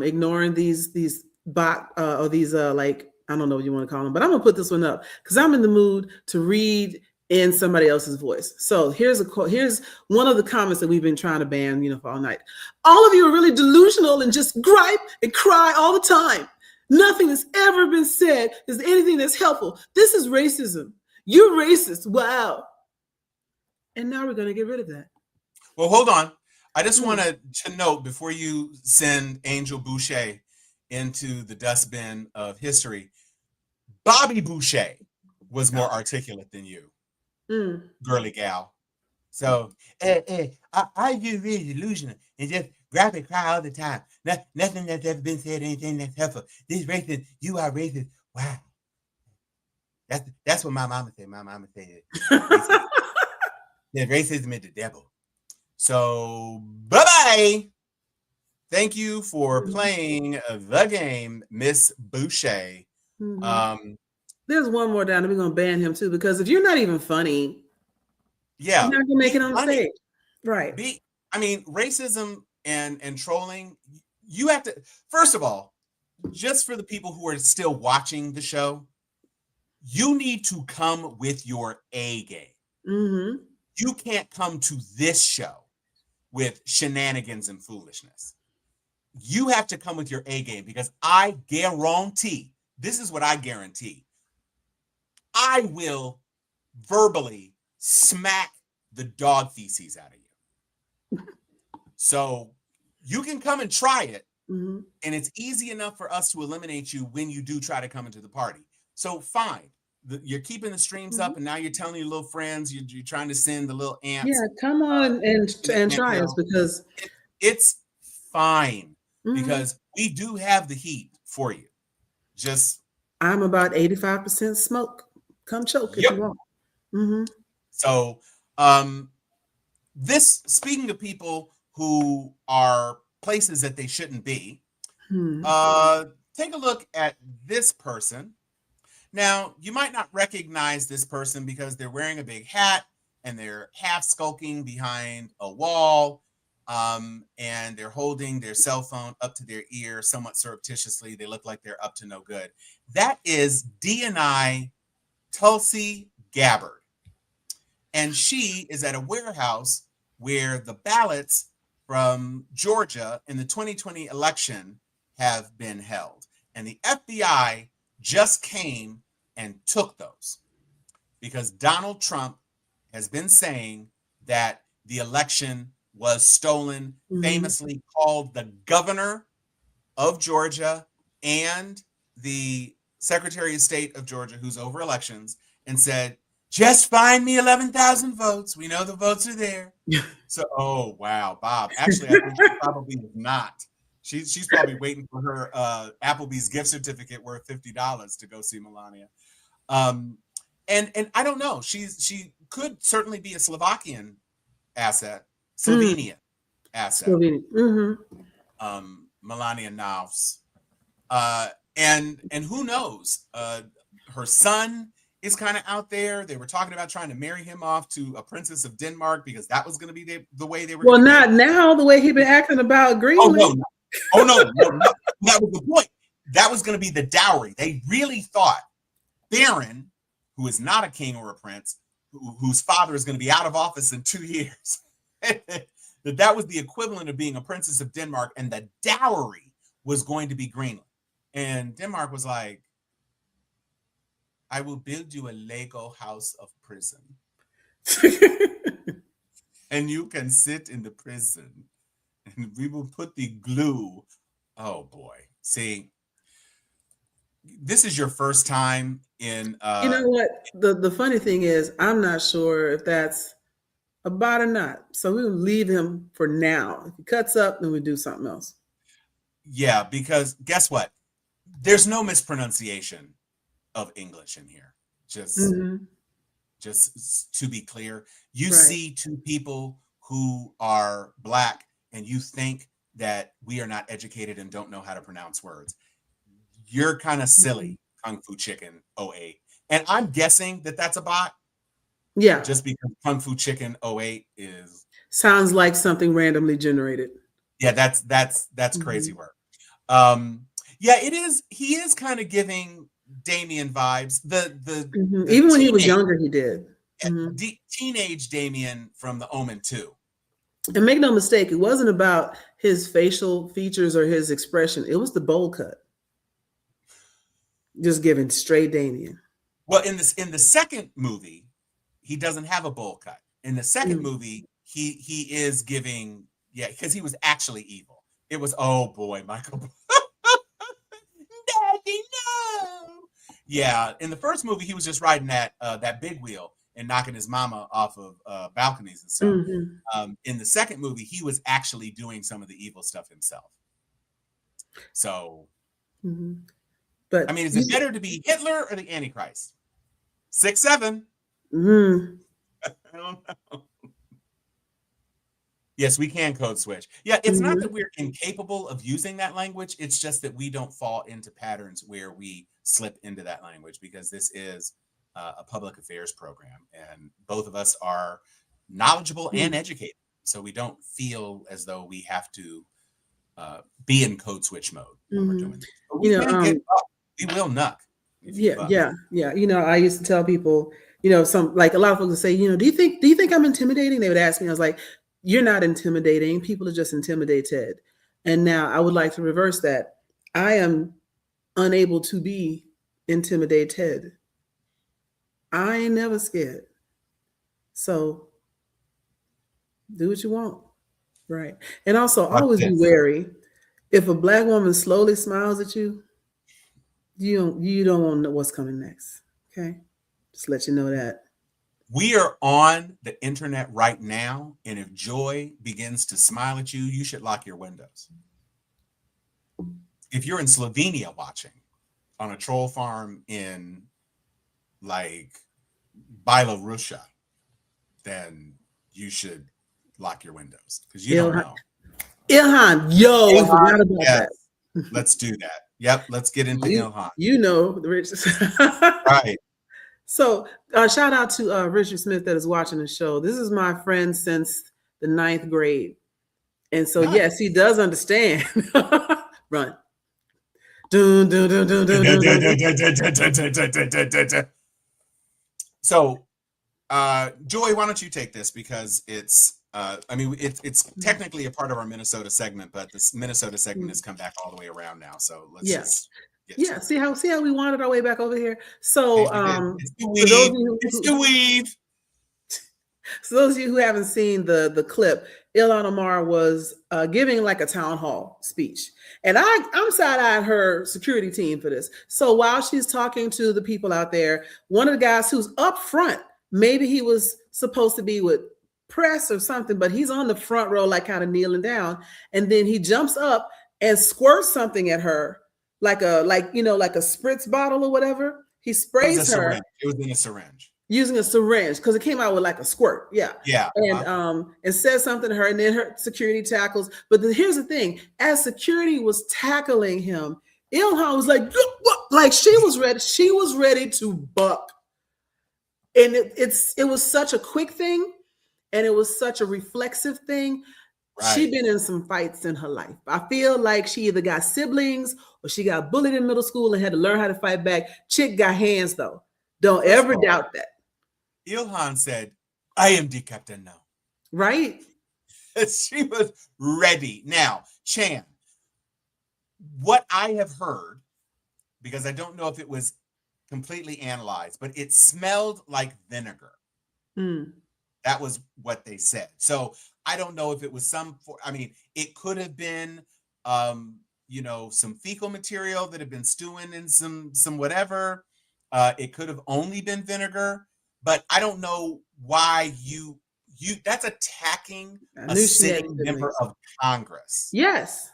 ignoring these bot or these like, I don't know what you want to call them, but I'm gonna put this one up because I'm in the mood to read in somebody else's voice. So here's one of the comments that we've been trying to ban, for all night. All of you are really delusional and just gripe and cry all the time. Nothing has ever been said is anything that's helpful. This is racism. You're racist. Wow. And now we're gonna get rid of that. Well, hold on. I just wanted to note before you send Angel Boucher into the dustbin of history, Bobby Boucher was more articulate than you, girly gal. So, I just really delusional and just grab and cry all the time. Nothing that's ever been said, anything that's helpful. This racist, you are racist. Wow. That's what my mama said. My mama said racism is the devil. So, bye-bye. Thank you for playing the game, Miss Boucher. Mm-hmm. There's one more down, and we're gonna ban him too because if you're not even funny, you're not gonna make it on the stage, right? Racism and trolling. You have to, first of all, just for the people who are still watching the show, you need to come with your A game. Mm-hmm. You can't come to this show with shenanigans and foolishness. You have to come with your A game because I guarantee, this is what I guarantee, I will verbally smack the dog feces out of you. So you can come and try it, and it's easy enough for us to eliminate you when you do try to come into the party. So fine. You're keeping the streams up, and now you're telling your little friends you're trying to send the little ants. Yeah, come on and try us because it's fine because we do have the heat for you. Just I'm about 85% smoke. Come choke if you want. Mm-hmm. So, this speaking of people who are places that they shouldn't be, take a look at this person. Now, you might not recognize this person because they're wearing a big hat and they're half skulking behind a wall, and they're holding their cell phone up to their ear somewhat surreptitiously. They look like they're up to no good. That is DNI Tulsi Gabbard. And she is at a warehouse where the ballots from Georgia in the 2020 election have been held. And the FBI just came and took those because Donald Trump has been saying that the election was stolen, famously called the governor of Georgia and the Secretary of State of Georgia, who's over elections, and said, just find me 11,000 votes. We know the votes are there. So, oh, wow, Bob. Actually, I think she probably is not. She's probably waiting for her Applebee's gift certificate worth $50 to go see Melania. And I don't know. She could certainly be a Slovakian asset, Slovenian asset. Melania Naus. And who knows? Her son is kind of out there. They were talking about trying to marry him off to a princess of Denmark because that was going to be the way they were. Well, not now. The way he been acting about Greenland. Oh no, no. That was the point. That was going to be the dowry. They really thought Baron, who is not a king or a prince, whose father is going to be out of office in 2 years, that was the equivalent of being a princess of Denmark, and the dowry was going to be Greenland. And Denmark was like, I will build you a Lego house of prison. And you can sit in the prison. And we will put the glue. Oh, boy. See, this is your first time in... you know what? The funny thing is, I'm not sure if that's about or not. So we'll leave him for now. If he cuts up, then we do something else. Yeah, because guess what? There's no mispronunciation of English in here. Just to be clear, you see two people who are Black and you think that we are not educated and don't know how to pronounce words. You're kind of silly, Kung Fu Chicken 08. And I'm guessing that that's a bot. Yeah. Just because Kung Fu Chicken 08 sounds like something randomly generated. Yeah, that's crazy work. Yeah, it is. He is kind of giving Damien vibes. The even when he was younger, he did. Teenage Damien from the Omen 2. And make no mistake, it wasn't about his facial features or his expression. It was the bowl cut. Just giving straight Damien. Well, in the second movie, he doesn't have a bowl cut. In the second movie, he is giving, because he was actually evil. It was, oh boy, Michael. Daddy, no. Yeah, in the first movie, he was just riding that big wheel and knocking his mama off of balconies and stuff. In the second movie, he was actually doing some of the evil stuff himself. So, but I mean, is it better to be Hitler or the Antichrist? 6'7". I don't know. Yes, we can code switch. Yeah, it's not that we're incapable of using that language. It's just that we don't fall into patterns where we slip into that language, because this is a public affairs program, and both of us are knowledgeable and educated. So we don't feel as though we have to be in code switch mode when we're doing this. We will nuck. Yeah. You know, I used to tell people, you know, some, like a lot of folks would say, you know, do you think I'm intimidating? They would ask me. I was like, you're not intimidating. People are just intimidated. And now I would like to reverse that. I am unable to be intimidated. I ain't never scared. So do what you want. Right. And also always be wary. If a Black woman slowly smiles at you, you don't want to know what's coming next. Okay. Just let you know that. We are on the internet right now, and if Joy begins to smile at you, you should lock your windows. If you're in Slovenia watching on a troll farm in like Belarusia, then you should lock your windows, because you don't know. Ilhan, we forgot about that. Let's do that. Yep, let's get into Ilhan. You know the richest. Right. So shout out to Richard Smith that is watching the show. This is my friend since the 9th grade. And so, yes, he does understand. Run. Dun, dun, dun, dun, dun, dun, dun. So, Joy, why don't you take this? Because it's, it's technically a part of our Minnesota segment, but this Minnesota segment has come back all the way around now. So let's just see how we wanted our way back over here. So it's the weave. So those of you who haven't seen the clip, Ilhan Omar was giving like a town hall speech, and I'm side-eyeing her security team for this. So while she's talking to the people out there, one of the guys who's up front, maybe he was supposed to be with press or something, but he's on the front row, like kind of kneeling down, and then he jumps up and squirts something at her. Like a spritz bottle or whatever. He sprays her. It was in a syringe. Using a syringe, because it came out with like a squirt. Yeah. And says something to her, and then her security tackles. But here's the thing: as security was tackling him, Ilhan was like she was ready. She was ready to buck. And it was such a quick thing, and it was such a reflexive thing. She Right. been in some fights in her life. I feel like she either got siblings or she got bullied in middle school and had to learn how to fight back. Chick got hands though. Don't First ever of all, doubt that. Ilhan said, "I am the captain now." Right? She was ready. Now, Chan, what I have heard, because I don't know if it was completely analyzed, but it smelled like vinegar. Mm. That was what they said. So I don't know if it was it could have been, some fecal material that had been stewing in some whatever. It could have only been vinegar, but I don't know why that's attacking I a knew she had sitting member siblings. of Congress. Yes.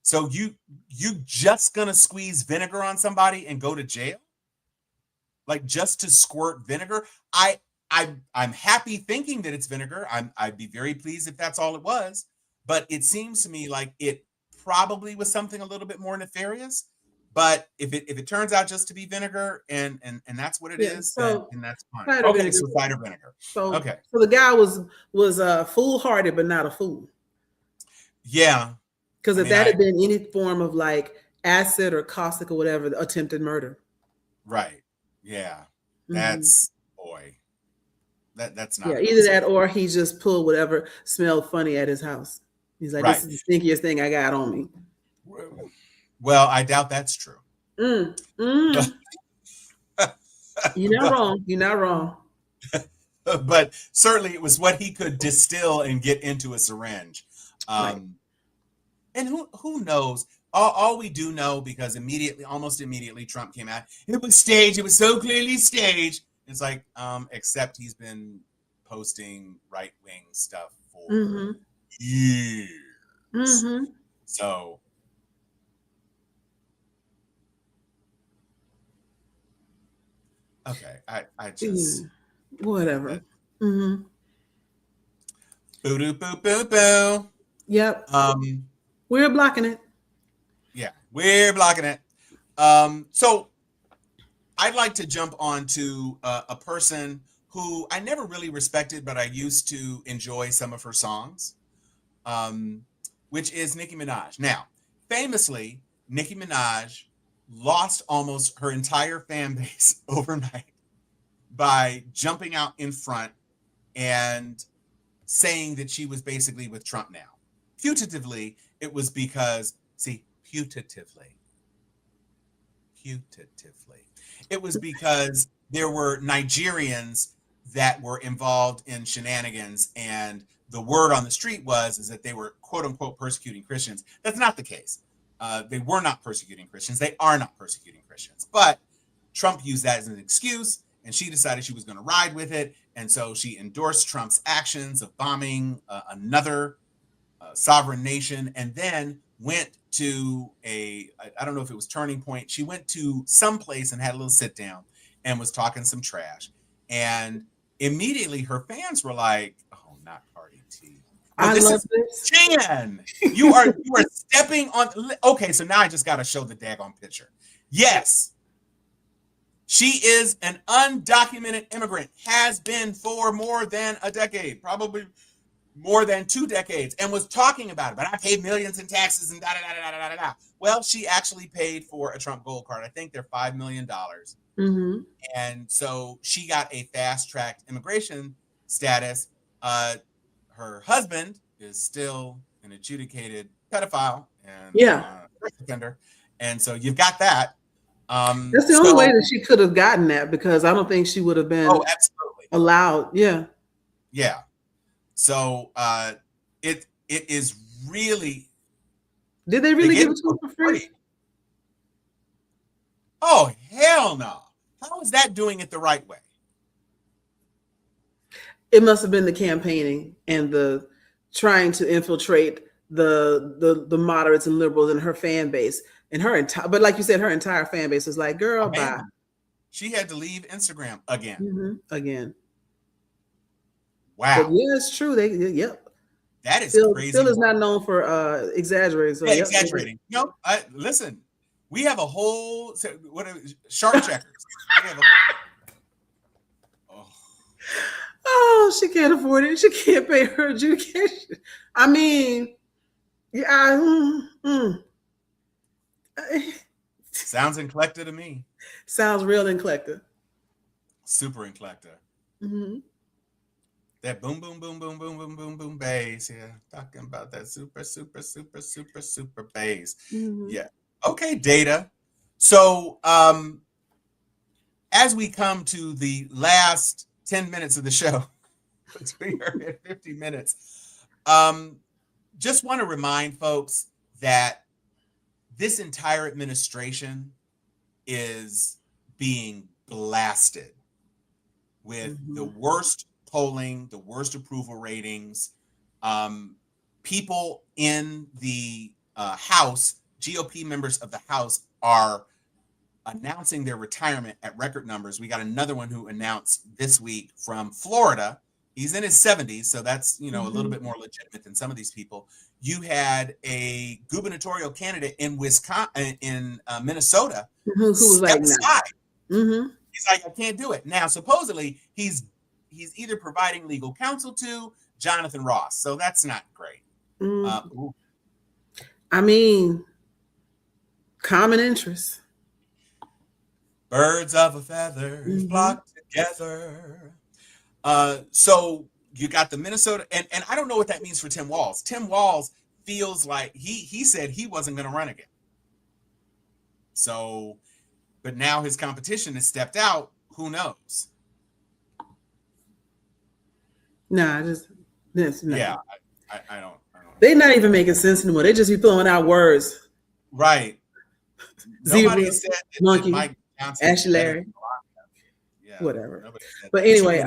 So you just gonna squeeze vinegar on somebody and go to jail? Like just to squirt vinegar? I'm happy thinking that it's vinegar. I'd be very pleased if that's all it was. But it seems to me like it probably was something a little bit more nefarious. But if it turns out just to be vinegar and that's what it Yeah. is, then So that's fine. cider Okay, vinegar. so cider vinegar. So Okay. so the guy was foolhardy, but not a fool. Yeah. Because I if mean, that had been any form of like acid or caustic or whatever, attempted murder. right. Yeah. Mhm. That's boy. That's not Yeah, a either nice that or he just pulled whatever smelled funny at his house. He's like, right. this is the stinkiest thing I got on me. Well, I doubt that's true. Mm, mm. You're not wrong. You're not wrong. But certainly it was what he could distill and get into a syringe. Right. And who knows? All we do know, because almost immediately, Trump came out. It was staged. It was so clearly staged. It's like, except he's been posting right wing stuff for Mm-hmm. years. Mm-hmm. So, okay, I just Whatever. that Mm-hmm. boo doo boo boo boo. Yep. Um, We're blocking it. yeah, we're blocking it. So I'd like to jump on to a person who I never really respected, but I used to enjoy some of her songs, um, which is Nicki Minaj. Now, famously, Nicki Minaj lost almost her entire fan base overnight by jumping out in front and saying that she was basically with Trump now. Putatively, it was because, see, putatively, it was because there were Nigerians that were involved in shenanigans, and the word on the street is that they were quote unquote persecuting Christians. That's not the case. They were not persecuting Christians. They are not persecuting Christians. But Trump used that as an excuse, and she decided she was going to ride with it. And so she endorsed Trump's actions of bombing another sovereign nation, and then went to I don't know if it was Turning Point. She went to some place and had a little sit down and was talking some trash. And immediately her fans were like, "Oh, not Cardi T. Oh, I this love is this. Jan. You are stepping on." Okay, so now I just got to show the daggone picture. Yes, she is an undocumented immigrant, has been for more than a decade, probably more than 2 decades, and was talking about it. But I paid millions in taxes and da da da da da da. Well, she actually paid for a Trump gold card. I think they're $5 million. Mm-hmm. And so she got a fast-tracked immigration status. Her husband is still an adjudicated pedophile and Yeah. sex offender. And so you've got that. That's the only way that she could have gotten that, because I don't think she would have been absolutely allowed. Yeah. Yeah. So it is really. Did they really give it to her for free? Oh, hell no. How is that doing it the right way? It must have been the campaigning and the trying to infiltrate the moderates and liberals in her fan base, and her entire, but like you said, her entire fan base was like, girl, bye. She had to leave Instagram again. Mm-hmm. Again. Wow. But yeah, it's true. Yep. That is crazy. Phil is not known for exaggerating. So yeah, exaggerating. No, listen, we have a whole shark checkers. We have a whole, Oh, she can't afford it. She can't pay her education. I mean, yeah. Sounds eclectic to me. Sounds real eclectic. Super eclectic. Mm-hmm. That boom, boom, boom, boom, boom, boom, boom, boom bass. Yeah, talking about that super, super, super, super, super bass. Mm-hmm. Yeah. Okay, Data. So, as we come to the last 10 minutes of the show, which we are at 50 minutes, just want to remind folks that this entire administration is being blasted with the Mm-hmm. worst polling, the worst approval ratings. People in the House, GOP members of the House, are announcing their retirement at record numbers. We got another one who announced this week from Florida. He's in his 70s, so that's, a little bit more legitimate than some of these people. You had a gubernatorial candidate in Minnesota Who was step like, nah. aside. Mm-hmm. He's like, I can't do it. Now, supposedly, he's either providing legal counsel to Jonathan Ross, so that's not great. I mean, common interest. Birds of a feather flock together. So you got the Minnesota, and I don't know what that means for Tim Walz. Tim Walz feels like he said he wasn't going to run again. So, but now his competition has stepped out. Who knows? Nah, this. Yeah, I don't. They're not even making sense anymore. They just be throwing out words. Right. Zebra, Nobody said monkey, Mike Johnson. Ashley Larry. Yeah. Whatever. But anyway,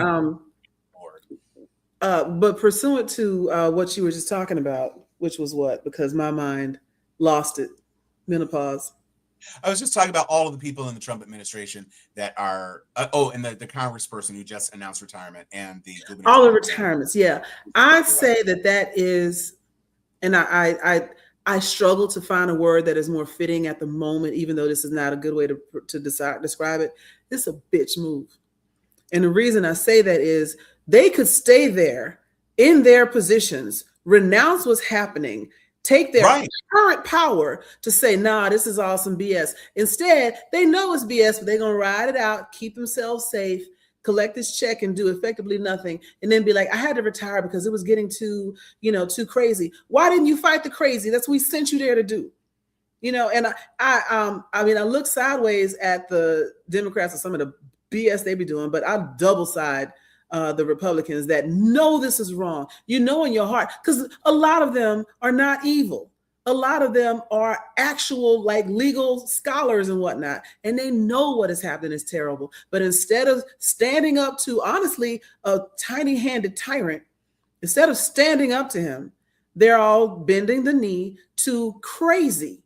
but pursuant to what you were just talking about, which was what? Because my mind lost it. Menopause. I was just talking about all of the people in the Trump administration that are, and the congressperson who just announced retirement and the all the retirements. Yeah, I say that is, and I struggle to find a word that is more fitting at the moment, even though this is not a good way to describe it. It's a bitch move. And the reason I say that is they could stay there in their positions, renounce what's happening, take their current power to say, nah, this is all some BS. Instead, they know it's BS, but they're going to ride it out, keep themselves safe, collect this check and do effectively nothing, and then be like, I had to retire because it was getting too crazy. Why didn't you fight the crazy? That's what we sent you there to do. And I mean, I look sideways at the Democrats and some of the BS they be doing, but I double side the Republicans that know this is wrong. In your heart, because a lot of them are not evil. A lot of them are actual legal scholars and whatnot, and they know what is happening is terrible. But instead of standing up to, honestly, a tiny-handed tyrant, instead of standing up to him, they're all bending the knee to crazy.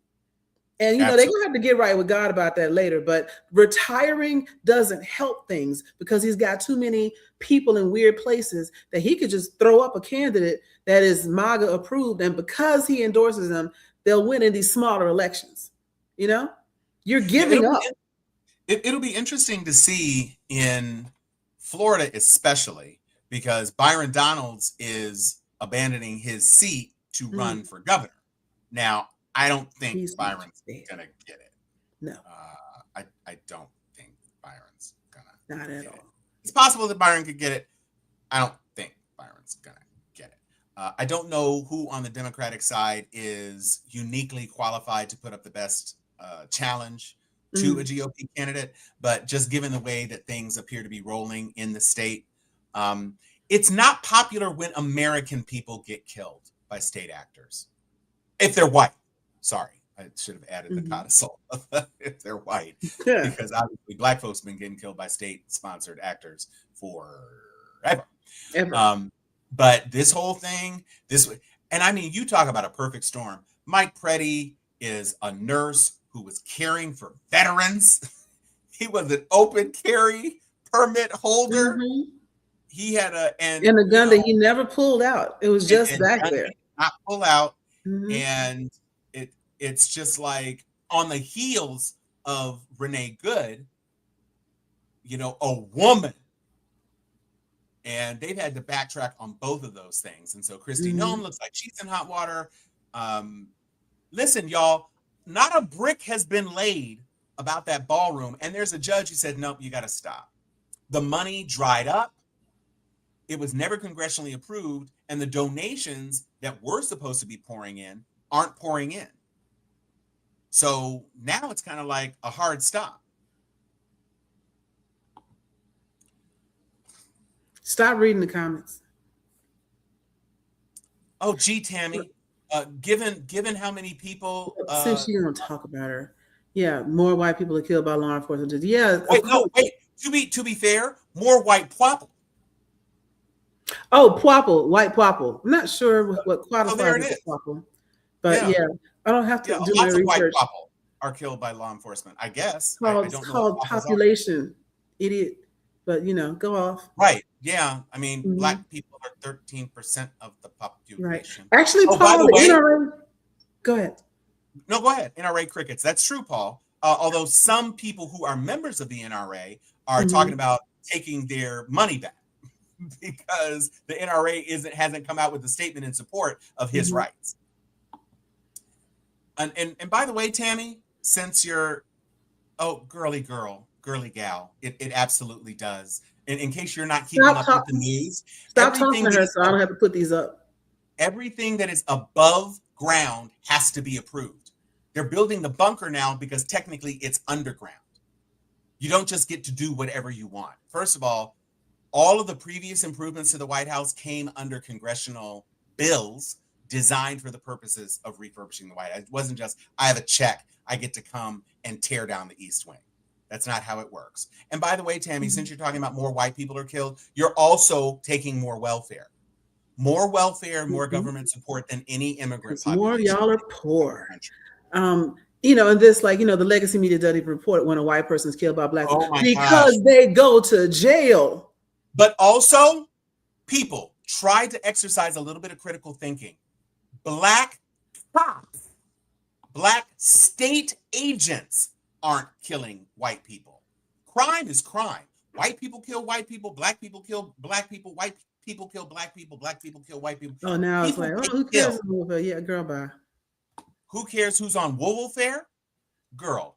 And, they're going to have to get right with God about that later. But retiring doesn't help things because he's got too many people in weird places that he could just throw up a candidate that is MAGA approved. And because he endorses them, they'll win in these smaller elections. You're giving up. It'll be interesting to see in Florida, especially because Byron Donalds is abandoning his seat to run for governor. Now, I don't think Byron's gonna get it. No, I don't think Byron's gonna. Not at all. It's possible that Byron could get it. I don't think Byron's gonna get it. I don't know who on the Democratic side is uniquely qualified to put up the best challenge to a GOP candidate, but just given the way that things appear to be rolling in the state, it's not popular when American people get killed by state actors if they're white. Sorry, I should have added the codicil if they're white, because obviously Black folks have been getting killed by state-sponsored actors forever. But this whole thing, and I mean, you talk about a perfect storm. Mike Preddy is a nurse who was caring for veterans. He was an open carry permit holder. He had a gun that he never pulled out. It was just back there, not pull out, and it's just like on the heels of Renee Good, a woman And they've had to backtrack on both of those things. And so Kristi Noem looks like she's in hot water. Listen, y'all, not a brick has been laid about that ballroom. And there's a judge who said, nope, you got to stop. The money dried up. It was never congressionally approved. And the donations that were supposed to be pouring in aren't pouring in. So now it's kind of like a hard stop. Stop reading the comments. Oh, gee, Tammy, given how many people... Since you don't talk about her. Yeah, more white people are killed by law enforcement. Yeah. Wait. To be fair, more white people. Oh, Pwapple, white Pwapple. I'm not sure what qualifies as Pwapple, but yeah, I don't have to do my research. White Pwapple are killed by law enforcement, I guess. It's called population, idiot. But go off. Right. Yeah. I mean, Black people are 13% of the population. Right. Actually, Paul, by the way, NRA. Go ahead. No, go ahead. NRA crickets. That's true, Paul. Although some people who are members of the NRA are talking about taking their money back because the NRA hasn't come out with a statement in support of his rights. And by the way, Tammy, since you're girly gal, it absolutely does. In case you're not keeping up with the news, stop talking to her so I don't have to put these up. Everything that is above ground has to be approved. They're building the bunker now because technically it's underground. You don't just get to do whatever you want. First of all of the previous improvements to the White House came under congressional bills designed for the purposes of refurbishing the White House. It wasn't just, I have a check, I get to come and tear down the East Wing. That's not how it works. And by the way, Tammy, since you're talking about more white people are killed, you're also taking more welfare. More welfare, more government support than any immigrant population. More y'all are poor. And this, the legacy media doesn't even report when a white person is killed by Black people because they go to jail. But also, people try to exercise a little bit of critical thinking. Black cops, Black state agents aren't killing white people. Crime is crime. White people kill white people. Black people kill Black people. White people kill Black people. Black people kill white people. Oh, now it's like, who cares? Yeah, girl, bye. Who cares who's on Woolfare? Girl.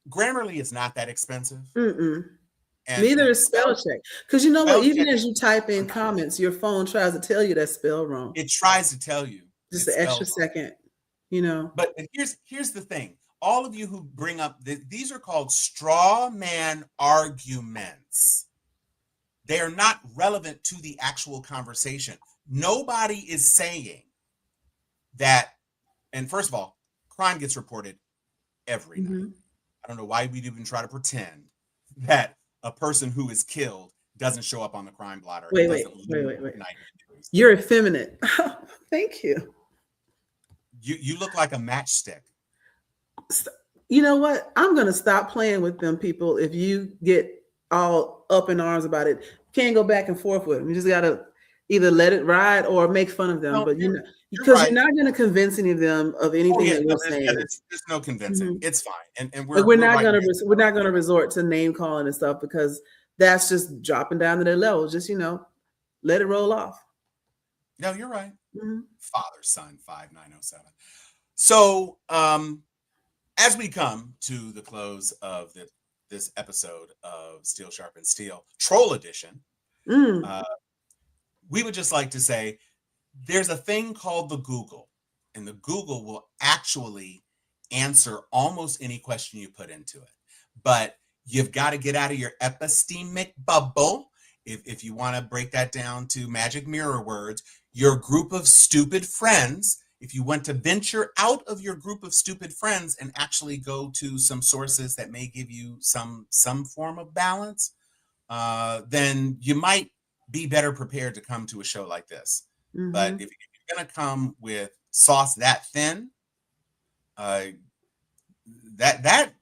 Grammarly is not that expensive. Neither is spell check. Because you know what? Even as you type in comments, your phone tries to tell you that spell wrong. It tries to tell you. Just an extra second, But here's the thing. All of you who bring up, these are called straw man arguments. They are not relevant to the actual conversation. Nobody is saying that, and first of all, crime gets reported every night. I don't know why we'd even try to pretend that a person who is killed doesn't show up on the crime blotter. Wait. You're effeminate. Thank you. You look like a matchstick. You know what? I'm going to stop playing with them people if you get all up in arms about it. Can't go back and forth with them. You just got to either let it ride or make fun of them. But because you're not going to convince any of them of anything that you're saying. There's no convincing. It's fine. And we're not going to resort to name calling and stuff because that's just dropping down to their level. Just, let it roll off. No, you're right. Father, son, 5907. So, as we come to the close of this episode of Steel Sharpens Steel, Troll Edition, we would just like to say there's a thing called the Google, and the Google will actually answer almost any question you put into it. But you've got to get out of your epistemic bubble. If you want to break that down to magic mirror words, your group of stupid friends. If you want to venture out of your group of stupid friends and actually go to some sources that may give you some form of balance, then you might be better prepared to come to a show like this. But if you're going to come with sauce that thin, that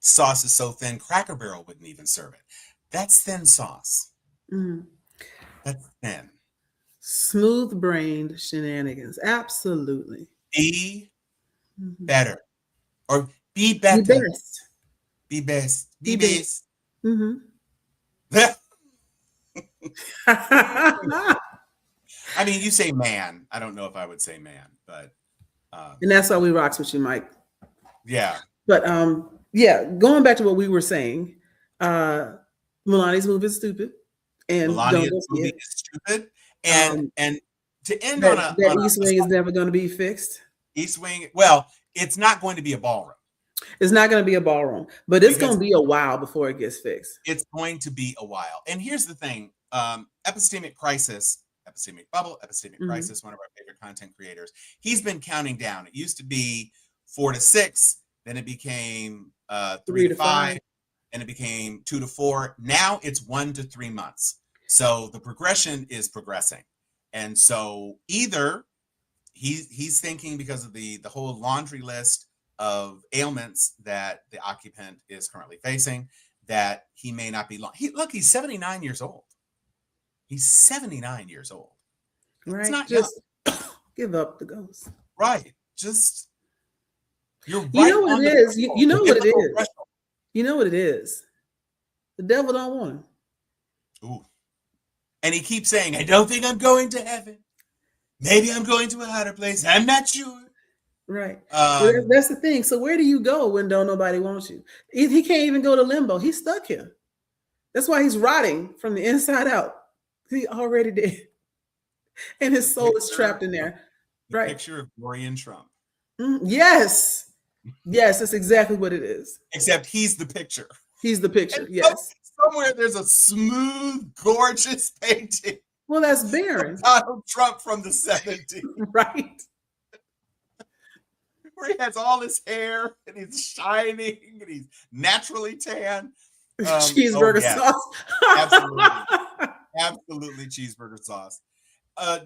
sauce is so thin, Cracker Barrel wouldn't even serve it. That's thin sauce. That's thin. Smooth-brained shenanigans. Absolutely. Be better. Or be better. Be best. Be best. Be best. I mean, you say man. I don't know if I would say man, but and that's why we rocks with you, Mike. yeah. But yeah, going back to what we were saying, Melania's movie is stupid, and don't Melania's go see movie it. is stupid, and Um, and to end on that East Wing is never going to be fixed. East Wing. Well, it's not going to be a ballroom. It's not going to be a ballroom, but it's going Because to be a while before it gets fixed. it's going to be a while. And here's the thing: epistemic crisis, epistemic bubble, epistemic crisis. One of our favorite content creators. He's been counting down. It used to be 4 to 6, then it became 3 to 5, and it became 2 to 4. Now it's 1 to 3 months. So the progression is progressing, and so either he's thinking, because of the whole laundry list of ailments that the occupant is currently facing, that he may not be long. Look, he's 79 years old. He's 79 years old. Right. It's not just give up the ghost. Right. Just you're right. You know what it is. You know what it is. You know what it is. The devil don't want him. Ooh. And he keeps saying, I don't think I'm going to heaven. Maybe I'm going to a hotter place. I'm not sure. Right. That's the thing. So where do you go when don't nobody wants you? He can't even go to limbo. He's stuck here. That's why he's rotting from the inside out. He already did. And his soul is trapped in there. Right. Picture of Dorian Trump. Yes. Yes, that's exactly what it is. Except he's the picture. He's the picture. And yes. Somewhere there's a smooth, gorgeous painting. Well, that's Barron. Donald Trump from the 70s. Right. Where he has all his hair and he's shining and he's naturally tan. Cheeseburger sauce. Absolutely. Absolutely cheeseburger sauce.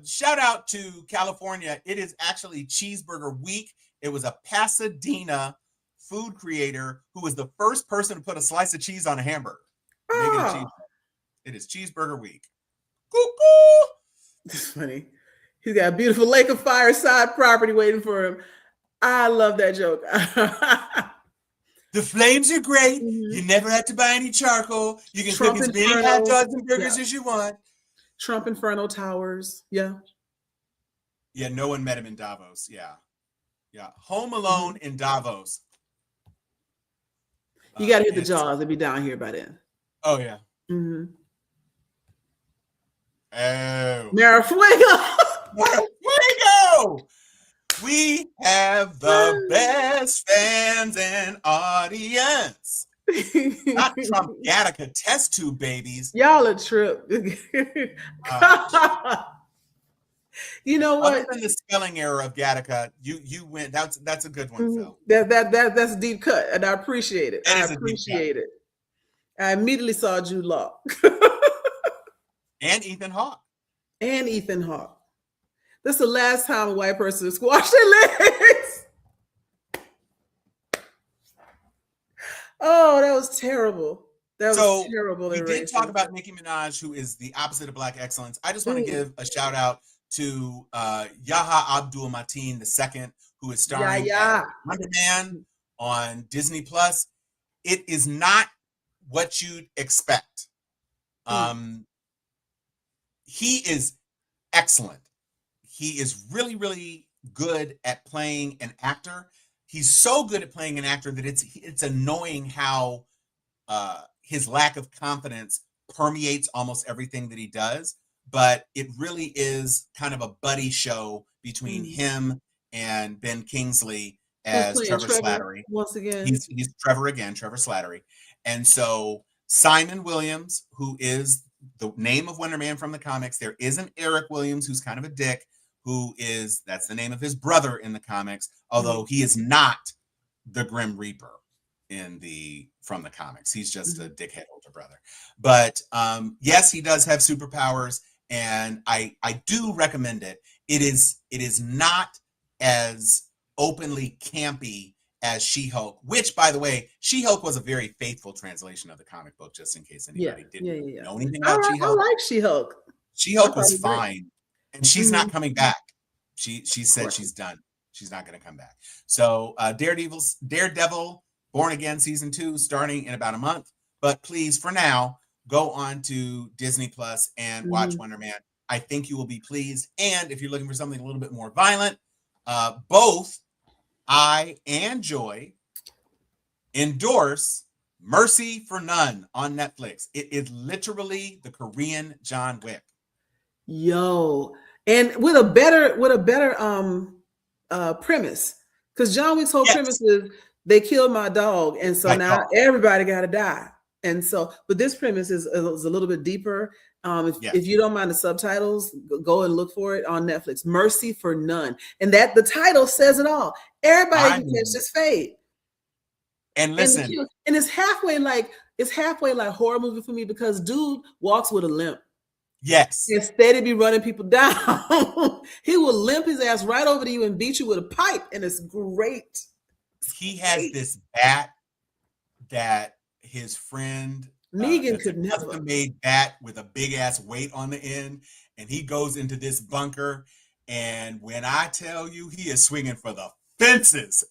Shout out to California. It is actually Cheeseburger Week. It was a Pasadena food creator who was the first person to put a slice of cheese on a hamburger. It is Cheeseburger Week. Cuckoo! That's funny. He's got a beautiful lake of fireside property waiting for him. I love that joke. The flames are great. You never have to buy any charcoal. You can cook as many hot dogs and burgers as you want. Trump Inferno Towers. Yeah. Yeah, no one met him in Davos. Yeah. Yeah. Home Alone in Davos. You got to hit the Jaws. They'll be down here by then. Oh, yeah. Mm-hmm. Oh. Marifuego. Marifuego. We have the best fans and audience. Not Trump Gattaca test tube babies. Y'all a trip. You know what? Other than the spelling error of Gattaca, you win. That's a good one, Phil. That's a deep cut, and I appreciate it. I appreciate it. I immediately saw Jude Law. And Ethan Hawke. And Ethan Hawke. This is the last time a white person squashed their legs. Oh, that was terrible. That was terrible. We did talk about Nicki Minaj, who is the opposite of Black excellence. I just want to give a shout out to Yaha Abdul Mateen II, who is starring as Wonder Man on Disney Plus. It is not what you'd expect. He is excellent. He is really, really good at playing an actor. He's so good at playing an actor that it's annoying how his lack of confidence permeates almost everything that he does. But it really is kind of a buddy show between him and Ben Kingsley as Trevor Slattery. Once again, he's Trevor Slattery. And so Simon Williams, who is the name of Wonder Man from the comics. There is an Eric Williams who's kind of a dick, that's the name of his brother in the comics, although he is not the Grim Reaper from the comics. He's just a dickhead older brother. But yes, he does have superpowers, and I do recommend it. It is not as openly campy as She-Hulk, which, by the way, She-Hulk was a very faithful translation of the comic book, just in case anybody didn't know anything about She-Hulk. I like She-Hulk. She-Hulk was fine, and she's not coming back. She said she's done. She's not going to come back. So Daredevil Born Again Season 2 starting in about a month. But please, for now, go on to Disney Plus and watch Wonder Man. I think you will be pleased. And if you're looking for something a little bit more violent, both I and Joy endorse Mercy for None on Netflix. It is literally the Korean John Wick. Yo, and with a better premise, because John Wick's whole premise is they killed my dog, and so now everybody got to die. And so, but this premise is a little bit deeper. If you don't mind the subtitles, go and look for it on Netflix. Mercy for None, and that the title says it all. Everybody can catch this fate. And listen, and it's halfway like horror movie for me, because dude walks with a limp. Yes. Instead of be running people down, he will limp his ass right over to you and beat you with a pipe, and it's great. He has this bat that his friend Negan could never. Custom-made bat with a big ass weight on the end, and he goes into this bunker, and when I tell you, he is swinging for the fences.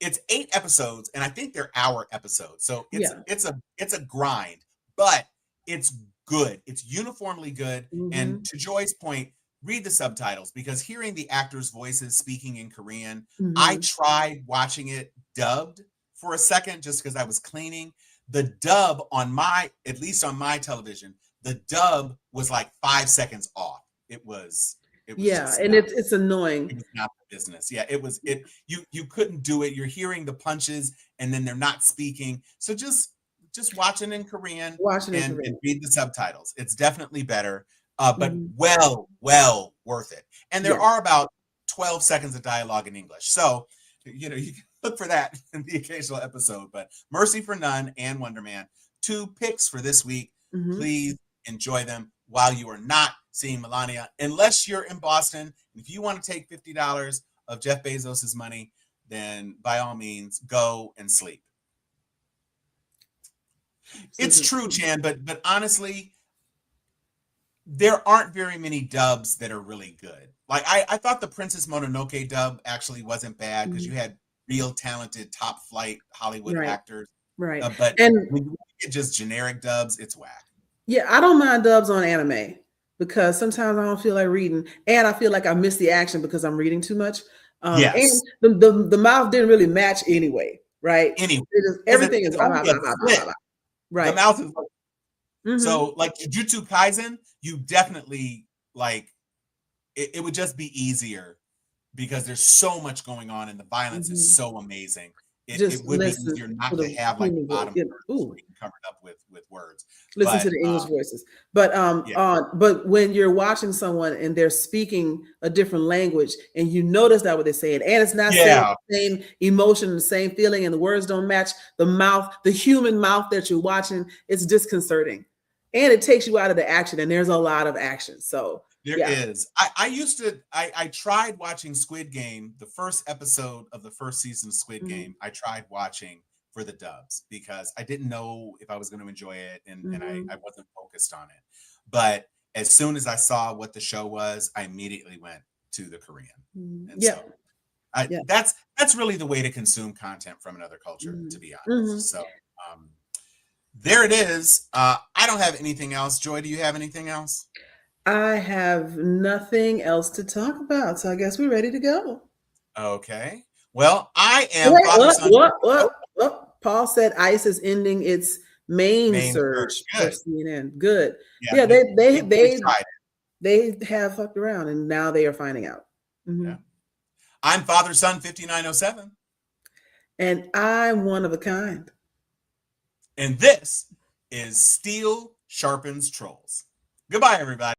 It's 8 episodes, and I think they're hour episodes, so it's a grind, but it's good. It's uniformly good. And to Joy's point, read the subtitles, because hearing the actors' voices speaking in Korean, I tried watching it dubbed for a second just because I was cleaning. The dub at least on my television, the dub was like 5 seconds off. It was it's annoying. It was not the business. Yeah, you couldn't do it. You're hearing the punches and then they're not speaking. So just watch it in Korean and read the subtitles. It's definitely better, but well worth it. And there are about 12 seconds of dialogue in English. So, you can look for that in the occasional episode. But Mercy for None and Wonder Man, 2 picks for this week. Please enjoy them while you are not seeing Melania, unless you're in Boston. If you want to take $50 of Jeff Bezos's money, then by all means, go and sleep. It's true, Chan, but honestly, there aren't very many dubs that are really good. Like I thought the Princess Mononoke dub actually wasn't bad, because you had real talented top flight Hollywood actors. Right. But when you get just generic dubs, it's whack. Yeah, I don't mind dubs on anime, because sometimes I don't feel like reading, and I feel like I miss the action because I'm reading too much. And the mouth didn't really match anyway, right? Everything is blah, blah, blah, blah, blah, blah. Right. The mouth is so like Jujutsu Kaisen, you definitely like it would just be easier because there's so much going on and the violence is so amazing. It would be easier not to have like the bottom covered up with words. Listen to the English voices. But when you're watching someone and they're speaking a different language and you notice that what they're saying, and it's not saying the same emotion, the same feeling, and the words don't match the mouth, the human mouth that you're watching, it's disconcerting. And it takes you out of the action, and there's a lot of action. So there is. I tried watching Squid Game, the first episode of the first season of Squid Game. I tried watching for the dubs because I didn't know if I was going to enjoy it, and I wasn't focused on it. But as soon as I saw what the show was, I immediately went to the Korean. And so that's really the way to consume content from another culture, to be honest. So there it is. I don't have anything else. Joy, do you have anything else? I have nothing else to talk about, so I guess we're ready to go. Okay. Well, I am. What? Paul said ICE is ending its main surge for CNN. Good. Yeah, they have fucked around, and now they are finding out. Yeah. I'm Father Son 5907, and I'm one of a kind. And this is Steel Sharpens Trolls. Goodbye, everybody.